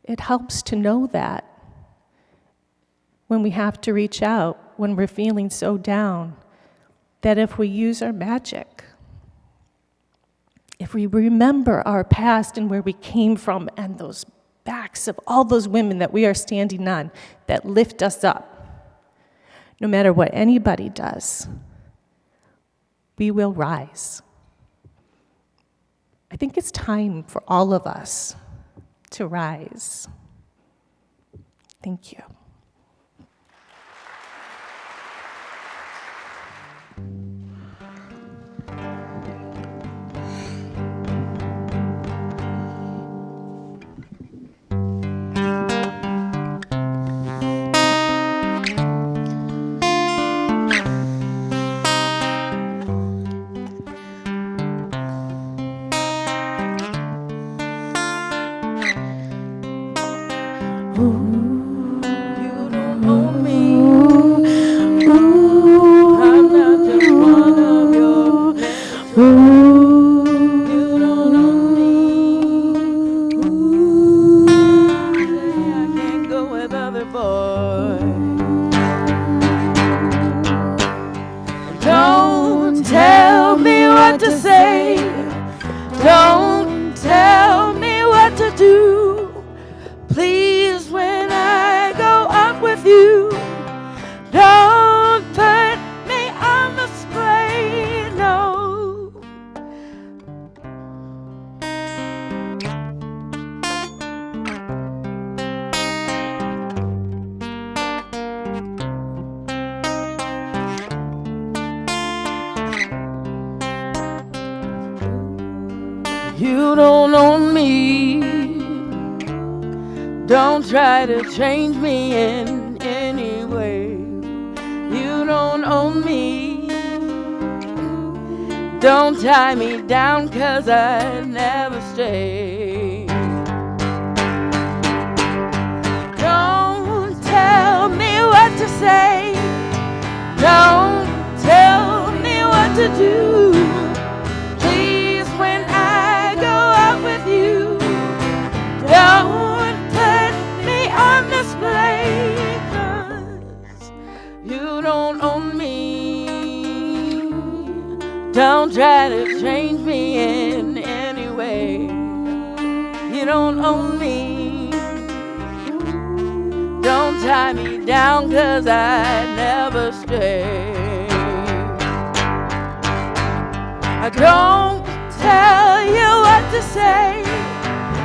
Speaker 14: it helps to know that. When we have to reach out, when we're feeling so down, that if we use our magic, if we remember our past and where we came from and those backs of all those women that we are standing on that lift us up, no matter what anybody does, we will rise. I think it's time for all of us to rise. Thank you.
Speaker 16: Don't tell me what to say. Don't tell me what to do. Please, when I go out with you, don't put me on display, no. You don't own me. Don't try to change me in any way. You don't own me. Don't tie me down, 'cause I never stay. Don't tell me what to say. Don't tell me what to do. Please, when I go out with you, don't put me on display, 'cause you don't own me. Don't try to change me in any way. You don't own me. Don't tie me down, 'cause I never stay. don't tell you what to say,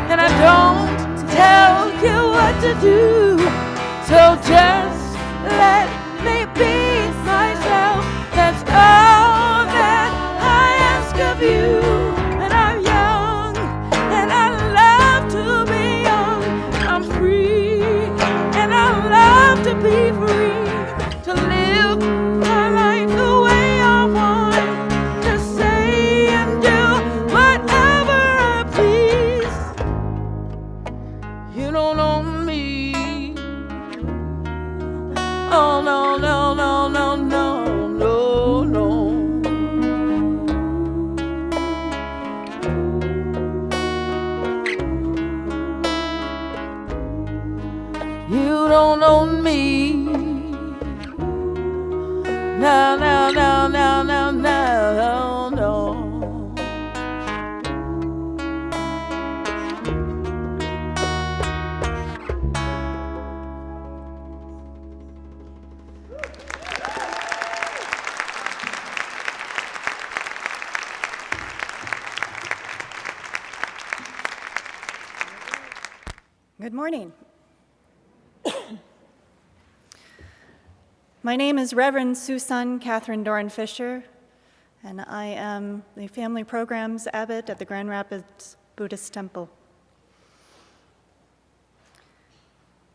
Speaker 16: and I don't tell you what to do. So just let me be myself. That's all that I ask of you. And I'm young, and I love to be young. I'm free, and I love to be free, to live my life the way I want, to say and do whatever I please. You don't own me. Oh, no, no, no, no, no, no, no. You don't own me. No, no, no, no, no, no, no.
Speaker 14: Good morning. My name is Reverend Susan Catherine Doran Fisher, and I am the Family Programs Abbot at the Grand Rapids Buddhist Temple.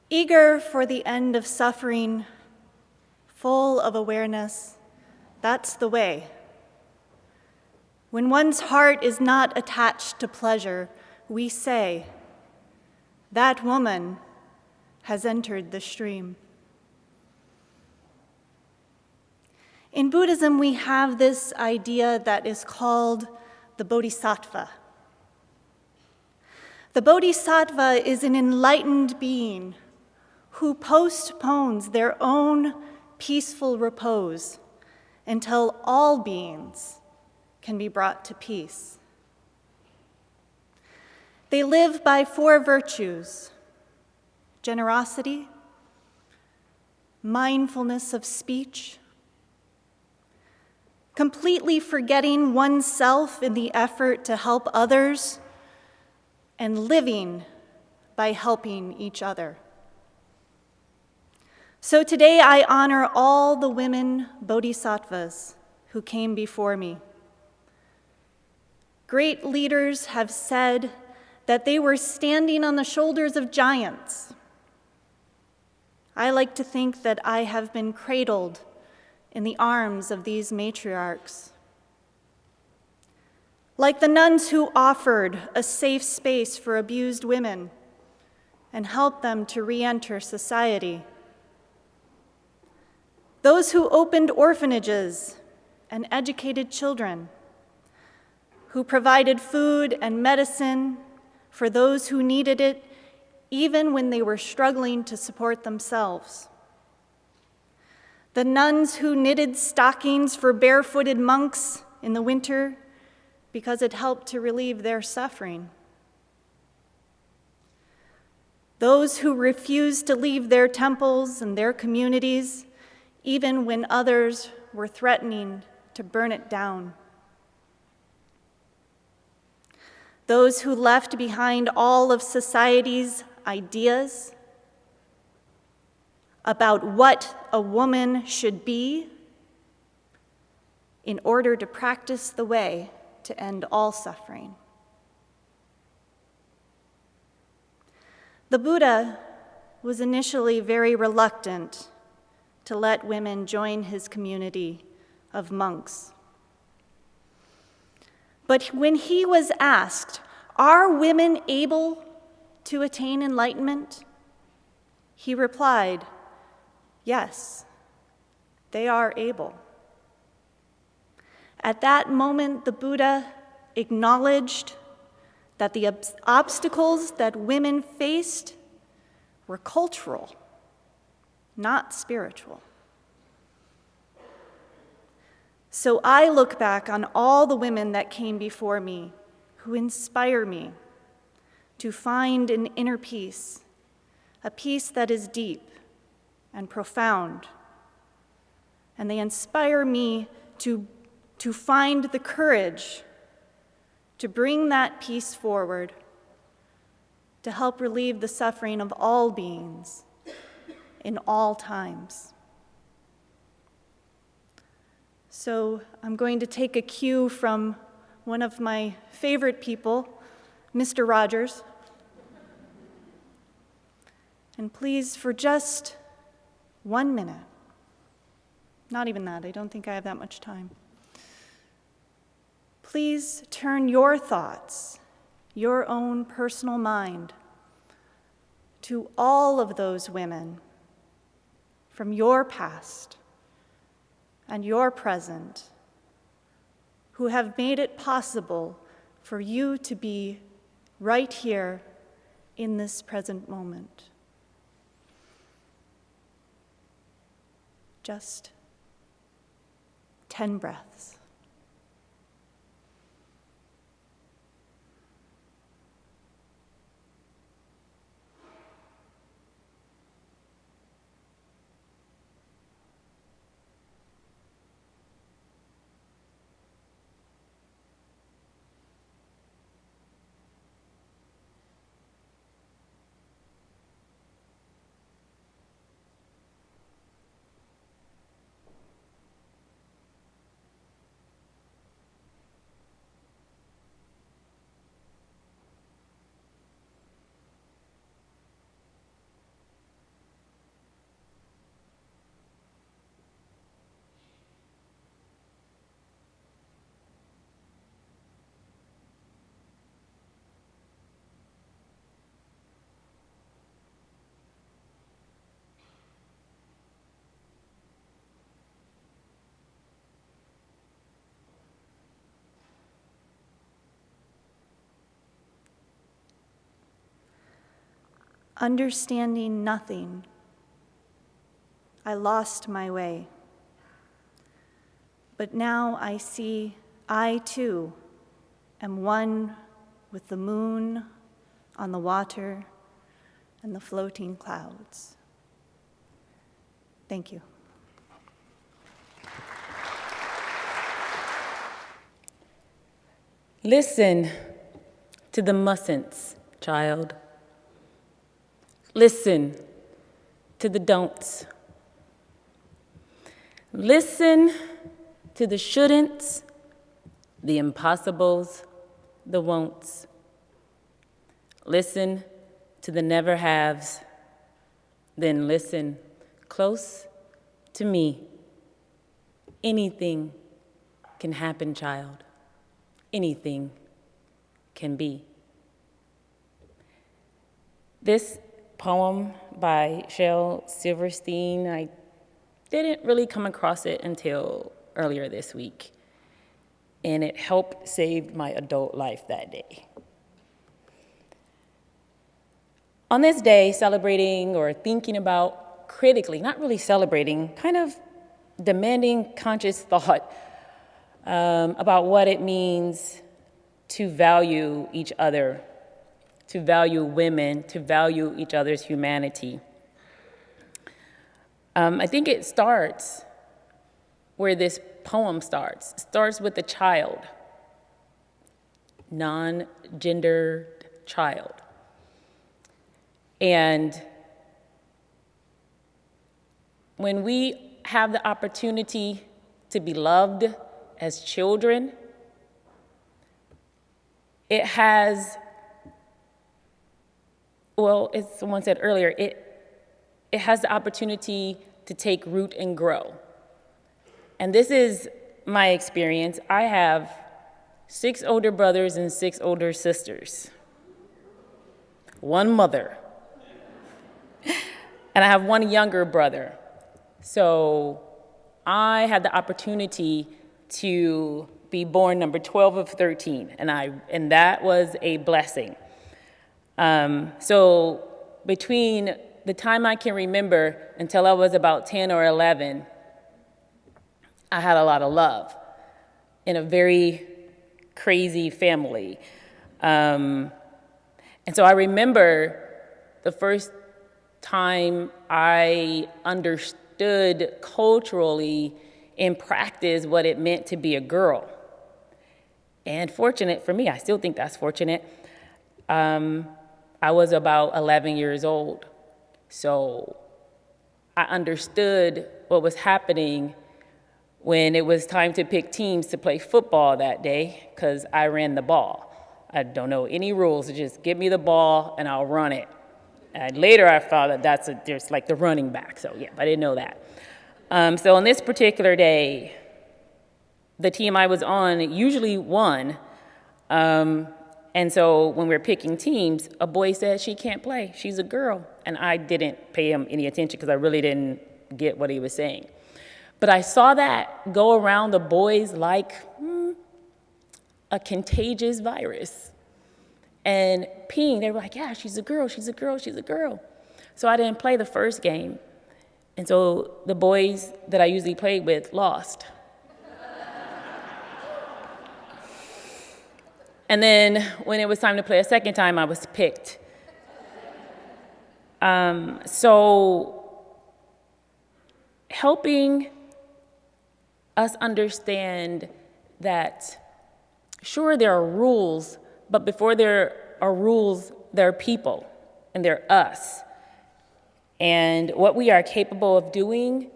Speaker 14: Eager for the end of suffering, full of awareness, that's the way. When one's heart is not attached to pleasure, we say, that woman has entered the stream. In Buddhism, we have this idea that is called the bodhisattva. The bodhisattva is an enlightened being who postpones their own peaceful repose until all beings can be brought to peace. They live by 4 virtues: generosity, mindfulness of speech, completely forgetting oneself in the effort to help others, and living by helping each other. So today I honor all the women bodhisattvas who came before me. Great leaders have said that they were standing on the shoulders of giants. I like to think that I have been cradled in the arms of these matriarchs. Like the nuns who offered a safe space for abused women and helped them to re-enter society. Those who opened orphanages and educated children, who provided food and medicine for those who needed it, even when they were struggling to support themselves. The nuns who knitted stockings for barefooted monks in the winter because it helped to relieve their suffering. Those who refused to leave their temples and their communities, even when others were threatening to burn it down. Those who left behind all of society's ideas about what a woman should be in order to practice the way to end all suffering. The Buddha was initially very reluctant to let women join his community of monks. But when he was asked, "Are women able to attain enlightenment?" he replied, "Yes, they are able." At that moment, the Buddha acknowledged that the obstacles that women faced were cultural, not spiritual. So I look back on all the women that came before me who inspire me to find an inner peace, a peace that is deep and profound. And they inspire me to find the courage
Speaker 17: to bring that peace forward, to help relieve the suffering of all beings in all times. So I'm going to take a cue from one of my favorite people, Mr. Rogers. And please, for just 1 minute, not even that, I don't think I have that much time. Please turn your thoughts, your own personal mind, to all of those women from your past and your present who have made it possible for you to be right here in this present moment. Just 10 breaths. Understanding nothing, I lost my way. But now I see I too am one with the moon on the water and the floating clouds. Thank you.
Speaker 12: Listen to the mustn'ts, child. Listen to the don'ts. Listen to the shouldn'ts, the impossibles, the won'ts. Listen to the never haves. Then listen close to me. Anything can happen, child. Anything can be. This poem by Shel Silverstein, I didn't really come across it until earlier this week, and it helped save my adult life that day. On this day, celebrating or thinking about critically, not really celebrating, kind of demanding conscious thought about what it means to value each other, to value women, to value each other's humanity. I think it starts where this poem starts. It starts with a child, non-gendered child. And when we have the opportunity to be loved as children, it has, well, as someone said earlier, it has the opportunity to take root and grow. And this is my experience. I have 6 older brothers and 6 older sisters, 1 mother, and I have 1 younger brother. So I had the opportunity to be born number 12 of 13, and that was a blessing. So between the time I can remember until I was about 10 or 11, I had a lot of love in a very crazy family. And so I remember the first time I understood culturally in practice what it meant to be a girl. And fortunate for me, I still think that's fortunate, I was about 11 years old. So I understood what was happening when it was time to pick teams to play football that day, because I ran the ball. I don't know any rules, just give me the ball and I'll run it. And later I found that there's like the running back, so yeah, I didn't know that. So on this particular day, the team I was on usually won. And so when we were picking teams, a boy said she can't play, she's a girl. And I didn't pay him any attention because I really didn't get what he was saying. But I saw that go around the boys like a contagious virus. And they were like, yeah, she's a girl, she's a girl, she's a girl. So I didn't play the first game. And so the boys that I usually played with lost. And then when it was time to play a second time, I was picked. So helping us understand that, sure, there are rules, but before there are rules, there are people, and they're us. And what we are capable of doing,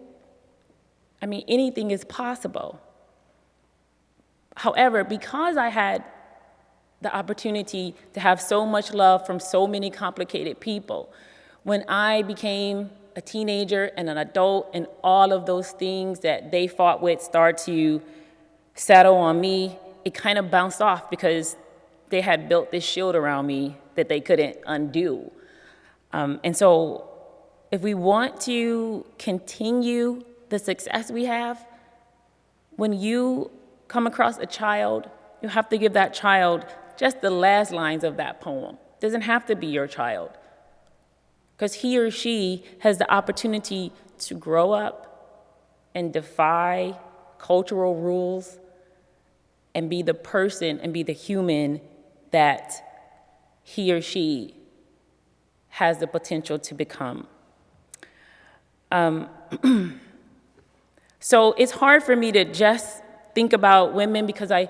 Speaker 12: I mean, anything is possible. However, because I had the opportunity to have so much love from so many complicated people, when I became a teenager and an adult and all of those things that they fought with start to settle on me, it kind of bounced off because they had built this shield around me that they couldn't undo. And so if we want to continue the success we have, when you come across a child, you have to give that child just the last lines of that poem. It doesn't have to be your child, because he or she has the opportunity to grow up and defy cultural rules and be the person and be the human that he or she has the potential to become. So it's hard for me to just think about women because I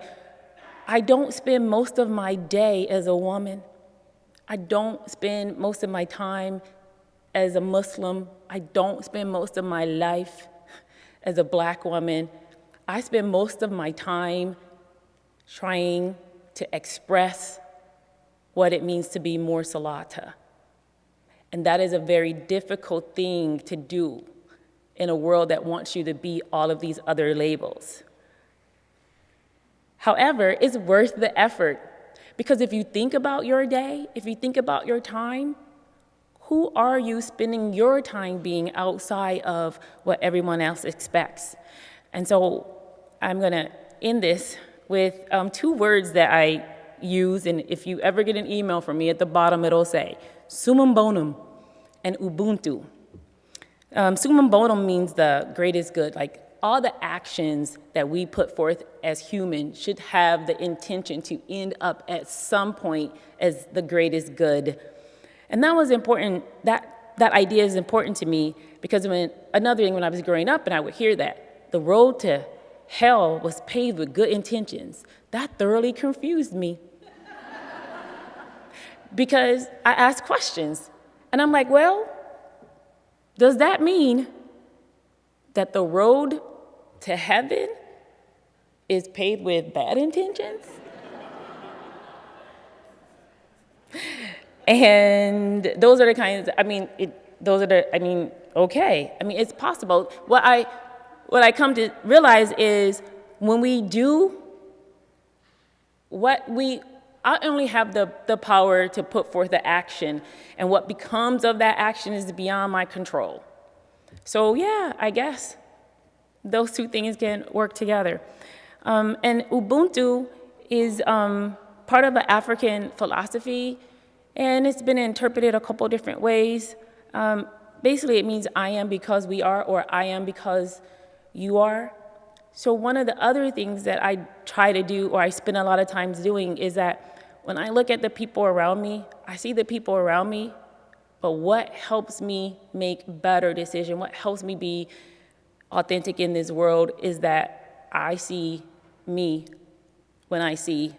Speaker 12: don't spend most of my day as a woman. I don't spend most of my time as a Muslim. I don't spend most of my life as a Black woman. I spend most of my time trying to express what it means to be more Salata. And that is a very difficult thing to do in a world that wants you to be all of these other labels. However, it's worth the effort, because if you think about your day, if you think about your time, who are you spending your time being outside of what everyone else expects? And so I'm gonna end this with 2 words that I use, and if you ever get an email from me, at the bottom it'll say summum bonum and Ubuntu. Summum bonum means the greatest good, like all the actions that we put forth as humans should have the intention to end up at some point as the greatest good. And that was important, that idea is important to me, because another thing when I was growing up and I would hear that the road to hell was paved with good intentions, that thoroughly confused me. Because I asked questions and I'm like, well, does that mean that the road to heaven is paved with bad intentions? And those are the kinds, okay. I mean, it's possible. What I come to realize is when we do I only have the power to put forth the action, and what becomes of that action is beyond my control. So yeah, I guess those 2 things can work together. And Ubuntu is part of an African philosophy, and it's been interpreted a couple different ways. Basically, it means I am because we are, or I am because you are. So one of the other things that I try to do, or I spend a lot of times doing, is that when I look at the people around me, I see the people around me, but what helps me make better decisions, what helps me be authentic in this world is that I see me when I see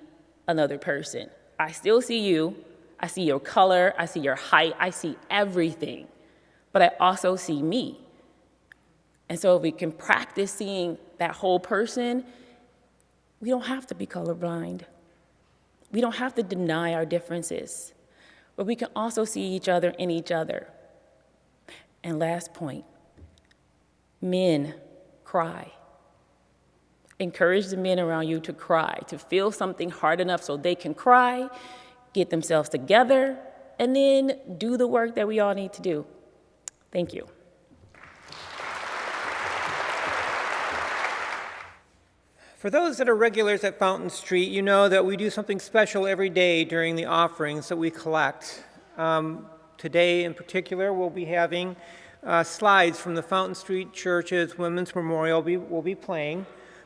Speaker 12: another person. I still see you. I see your color. I see your height. I see everything. But I also see me. And so if we can practice seeing that whole person, we don't have to be colorblind. We don't have to deny our differences. But we can also see each other in each other. And last point, men cry. Encourage the men around you to cry, to feel something hard enough so they can cry, get themselves together, and then do the work that we all need to do. Thank you.
Speaker 2: For those that are regulars at Fountain Street, you know that we do something special every day during the offerings that we collect. Today in particular, we'll be having slides from the Fountain Street Church's Women's Memorial we'll be playing,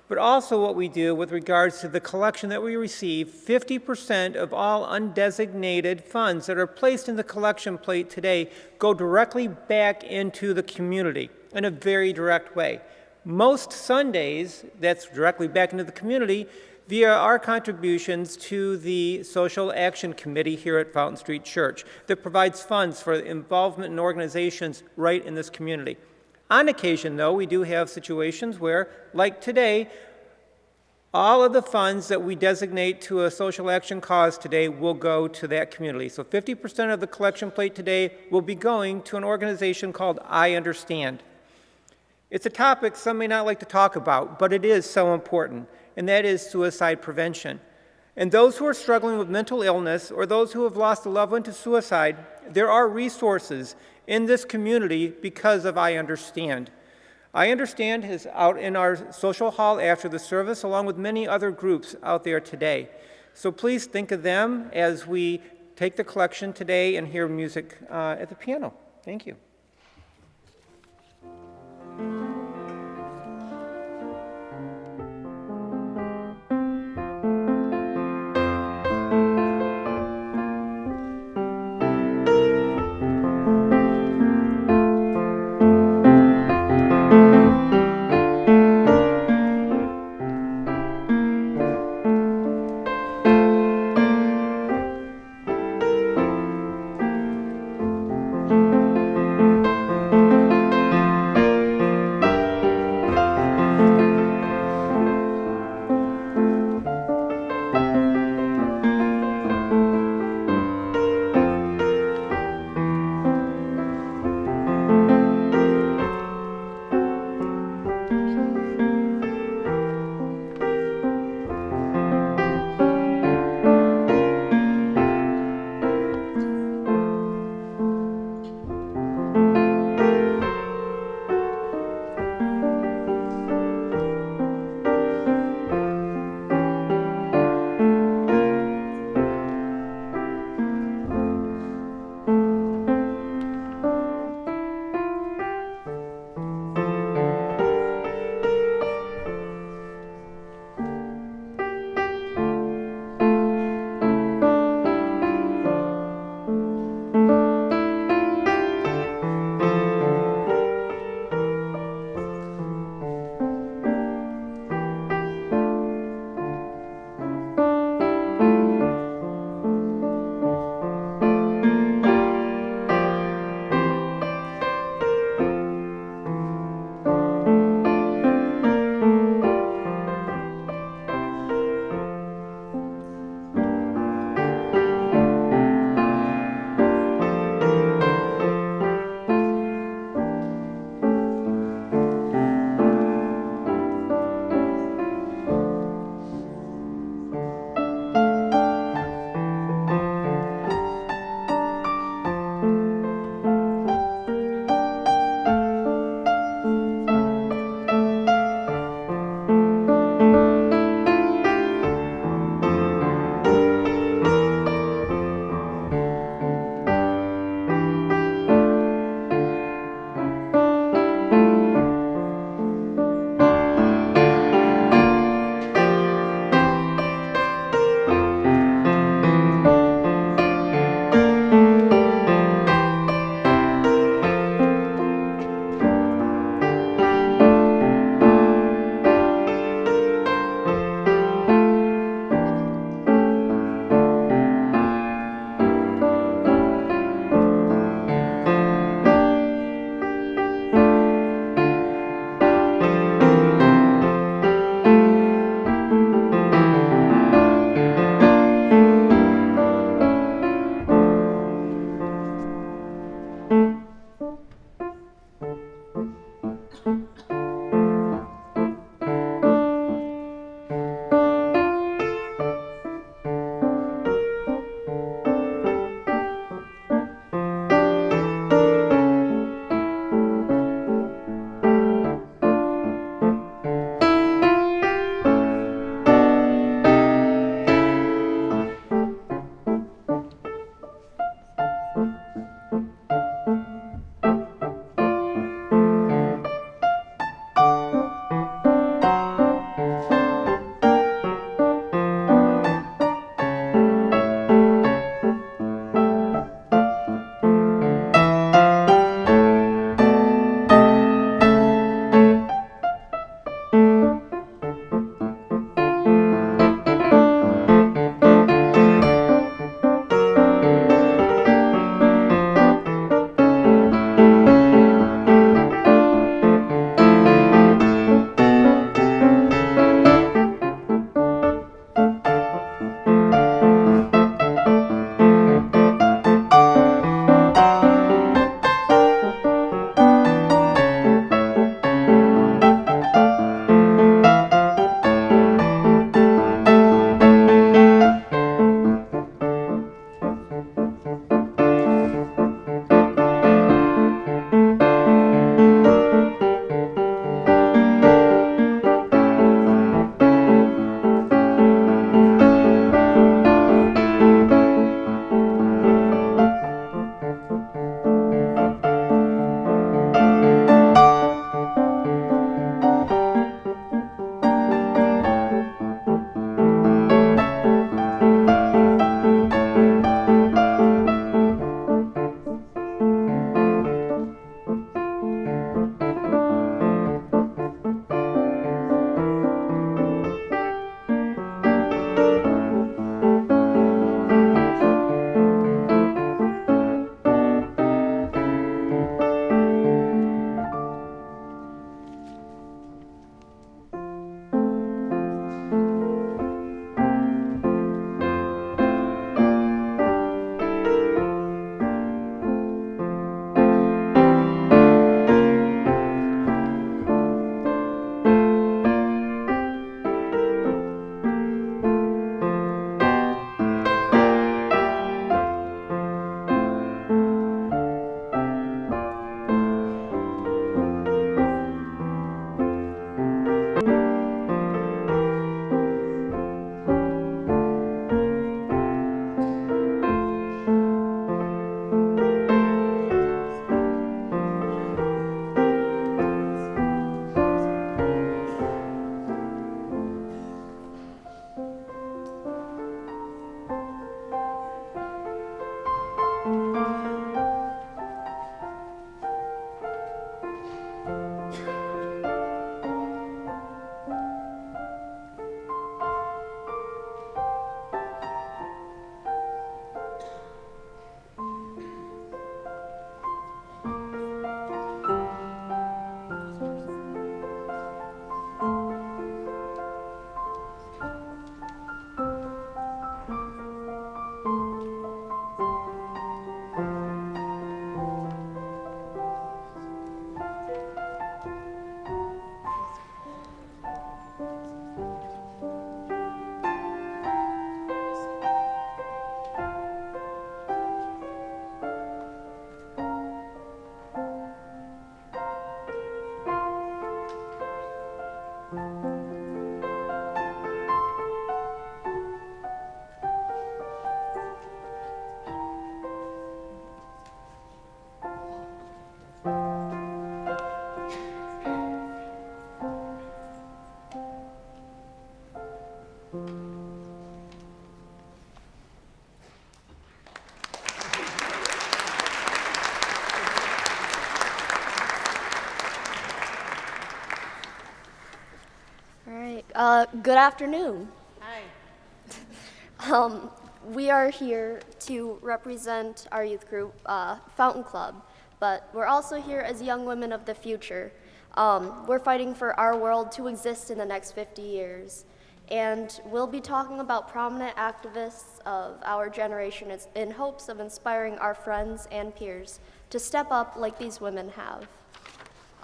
Speaker 2: but also what we do with regards to the collection that we receive, 50% of all undesignated funds that are placed in the collection plate today go directly back into the community in a very direct way. Most Sundays, that's directly back into the community via our contributions to the Social Action Committee here at Fountain Street Church that provides funds for involvement in organizations right in this community. On occasion, though, we do have situations where, like today, all of the funds that we designate to a social action cause today will go to that community. So 50% of the collection plate today will be going to an organization called I Understand. It's a topic some may not like to talk about, but it is so important, and that is suicide prevention. And those who are struggling with mental illness or those who have lost a loved one to suicide, there are resources in this community because of I Understand. I Understand is out in our social hall after the service, along with many other groups out there today. So please think of them as we take the collection today and hear music at the piano. Thank you.
Speaker 18: All right. Good afternoon. Hi. We are here to represent our youth group, Fountain Club, but we're also here as young women of the future. We're fighting for our world to exist in the next 50 years. And we'll be talking about prominent activists of our generation in hopes of inspiring our friends and peers to step up like these women have.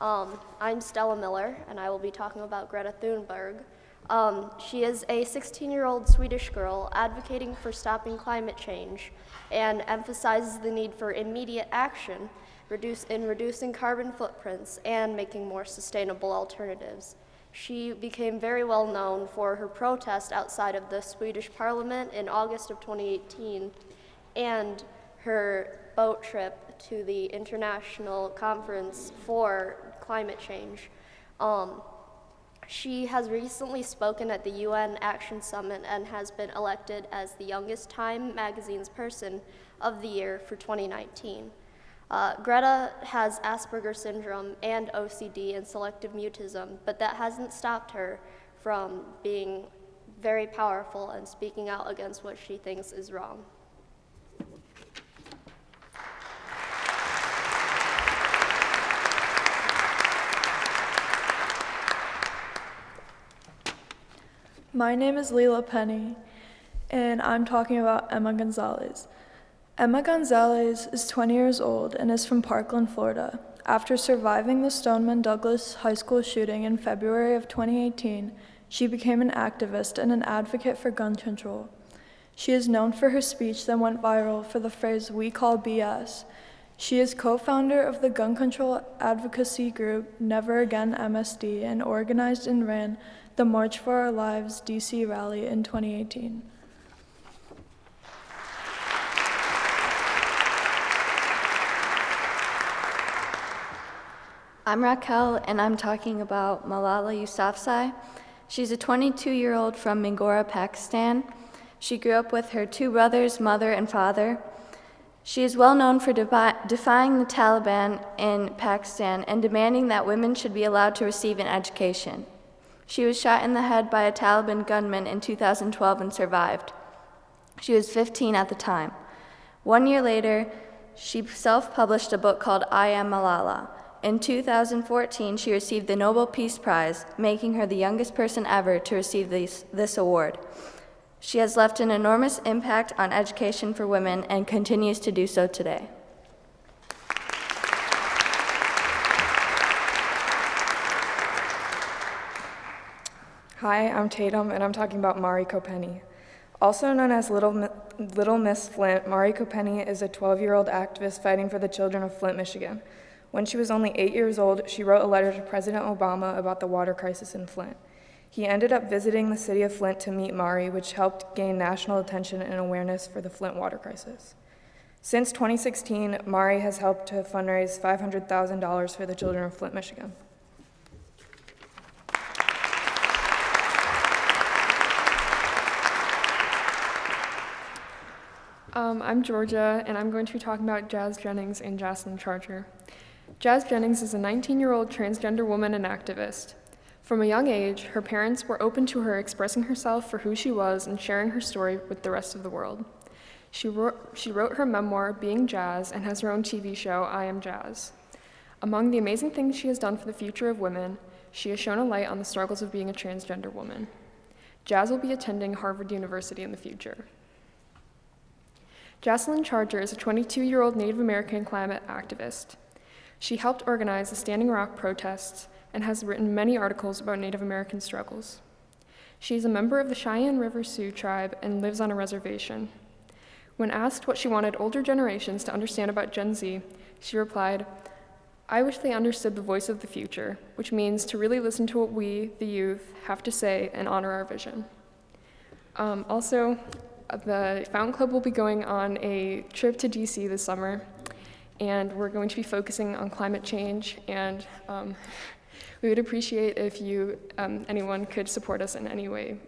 Speaker 18: I'm Stella Miller, and I will be talking about Greta Thunberg. She is a 16-year-old Swedish girl advocating for stopping climate change and emphasizes the need for immediate action in reducing carbon footprints and making more sustainable alternatives. She became very well known for her protest outside of the Swedish parliament in August of 2018 and her boat trip to the International Conference for Climate Change. She has recently spoken at the UN Action Summit and has been elected as the youngest Time magazine's Person of the Year for 2019. Greta has Asperger's syndrome and OCD and selective mutism, but that hasn't stopped her from being very powerful and speaking out against what she thinks is wrong.
Speaker 7: My name is Leila Penny, and I'm talking about Emma Gonzalez. Emma Gonzalez is 20 years old and is from Parkland, Florida. After surviving the Stoneman Douglas High School shooting in February of 2018, she became an activist and an advocate for gun control. She is known for her speech that went viral for the phrase, "We call BS." She is co-founder of the gun control advocacy group Never Again MSD and organized and ran the March for Our Lives DC rally in 2018.
Speaker 19: I'm Raquel, and I'm talking about Malala Yousafzai. She's a 22-year-old from Mingora, Pakistan. She grew up with her two brothers, mother, and father. She is well known for defying the Taliban in Pakistan and demanding that women should be allowed to receive an education. She was shot in the head by a Taliban gunman in 2012 and survived. She was 15 at the time. 1 year later, she self-published a book called I Am Malala. In 2014, she received the Nobel Peace Prize, making her the youngest person ever to receive this award. She has left an enormous impact on education for women and continues to do so today.
Speaker 20: Hi, I'm Tatum, and I'm talking about Mariko Penny. Also known as Little Miss Flint, Mariko Penny is a 12-year-old activist fighting for the children of Flint, Michigan. When she was only 8 years old, she wrote a letter to President Obama about the water crisis in Flint. He ended up visiting the city of Flint to meet Mari, which helped gain national attention and awareness for the Flint water crisis. Since 2016, Mari has helped to fundraise $500,000 for the children of Flint, Michigan. I'm Georgia, and I'm going to be talking about Jazz Jennings and Jocelyn Charger. Jazz Jennings is a 19-year-old transgender woman and activist. From a young age, her parents were open to her expressing herself for who she was and sharing her story with the rest of the world. She wrote her memoir, Being Jazz, and has her own TV show, I Am Jazz. Among the amazing things she has done for the future of women, she has shown a light on the struggles of being a transgender woman. Jazz will be attending Harvard University in the future. Jocelyn Charger is a 22-year-old Native American climate activist. She helped organize the Standing Rock protests and has written many articles about Native American struggles. She is a member of the Cheyenne River Sioux tribe and lives on a reservation. When asked what she wanted older generations to understand about Gen Z, she replied, "I wish they understood the voice of the future, which means to really listen to what we, the youth, have to say and honor our vision." The Fountain Club will be going on a trip to DC this summer, and we're going to be focusing on climate change, and we would appreciate if anyone could support us in any way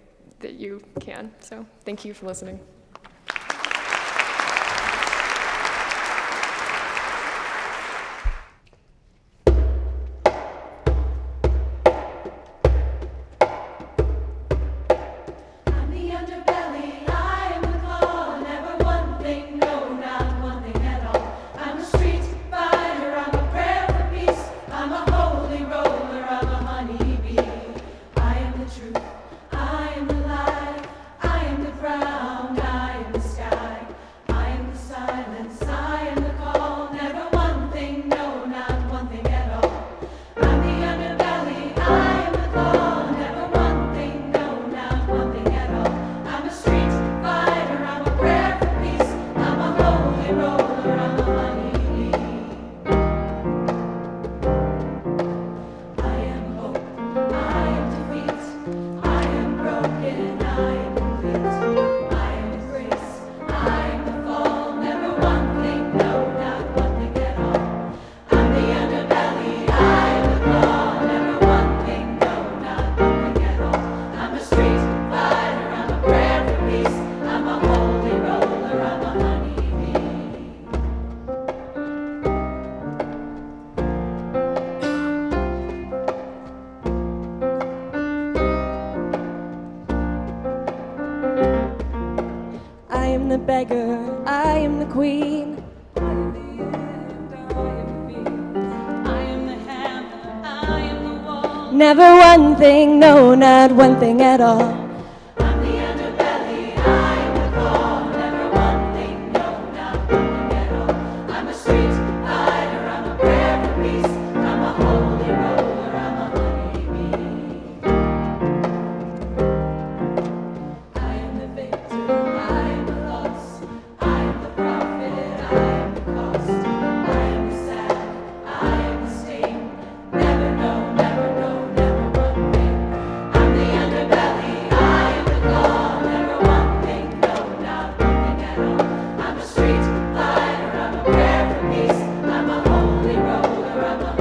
Speaker 20: that you can. So thank you for listening.
Speaker 21: am the beggar, I am the queen.
Speaker 16: I am the end, I am me. I am the hammer, I am the wall.
Speaker 21: Never one thing, no, not one thing at all.
Speaker 16: I'm the underbelly, I am the core. Never one thing, no, not one thing at all. I'm a street fighter, I'm a prayer for peace. I'm a holy roller, I'm a honeybee. I am the victor, I am the loss. I am the prophet, I am the cost. I am the salve, I am the sting. Never know, never know, never one thing. I'm the underbelly, I am the core. Never one thing, no, not one thing at all. I'm a street fighter, I'm a prayer for peace. I'm a holy roller, I'm a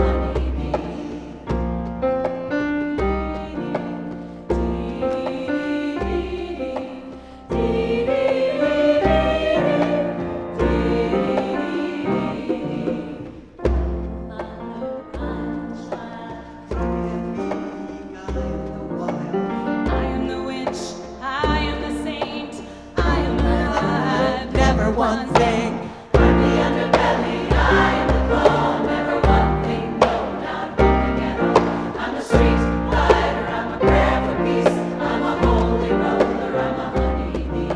Speaker 16: I am the witch, I am the saint, I am alive, never one thing. I'm the underbelly, I am the core, never one thing, no, not one thing at all. I'm a street fighter, I'm a prayer for peace, I'm a holy roller, I'm a honeybee.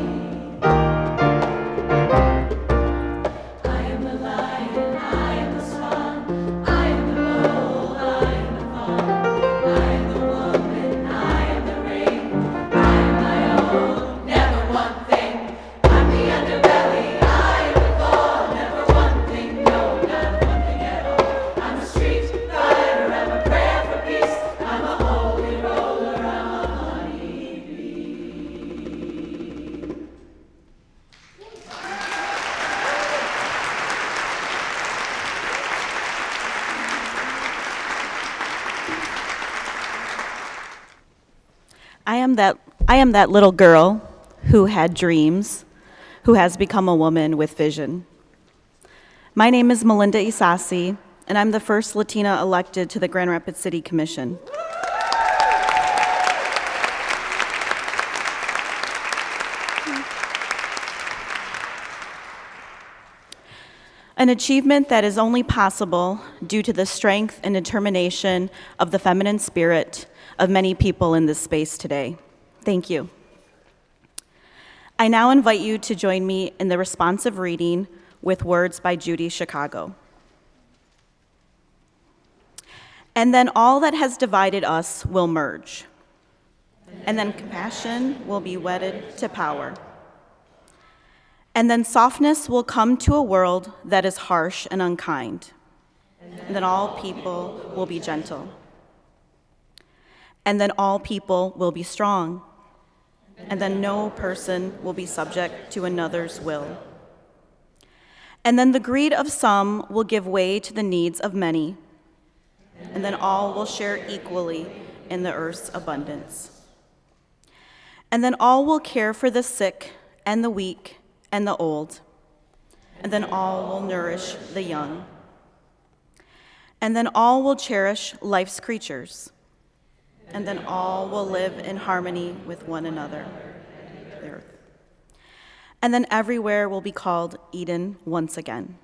Speaker 16: I am the lion, I am the swan, I am the bull, I am the fawn, I am the woman, I am the ring, I am my own, never one thing. I'm the underbelly, I am the core, never one thing, no, not one thing at all. I'm a street fighter, I'm a prayer for peace, I'm a holy roller, I'm a honeybee.
Speaker 22: I am that little girl who had dreams, who has become a woman with vision. My name is Melinda Isasi, and I'm the first Latina elected to the Grand Rapids City Commission. An achievement that is only possible due to the strength and determination of the feminine spirit of many people in this space today. Thank you. I now invite you to join me in the responsive reading with words by Judy Chicago. And then all that has divided us will merge. And then compassion will be wedded to power. And then softness will come to a world that is harsh and unkind. And then all people will be gentle. And then all people will be strong. And then no person will be subject to another's will. And then the greed of some will give way to the needs of many. And then all will share equally in the earth's abundance. And then all will care for the sick and the weak and the old. And then all will nourish the young. And then all will cherish life's creatures. And then all will live in harmony with one another. The earth. And then everywhere will be called Eden once again.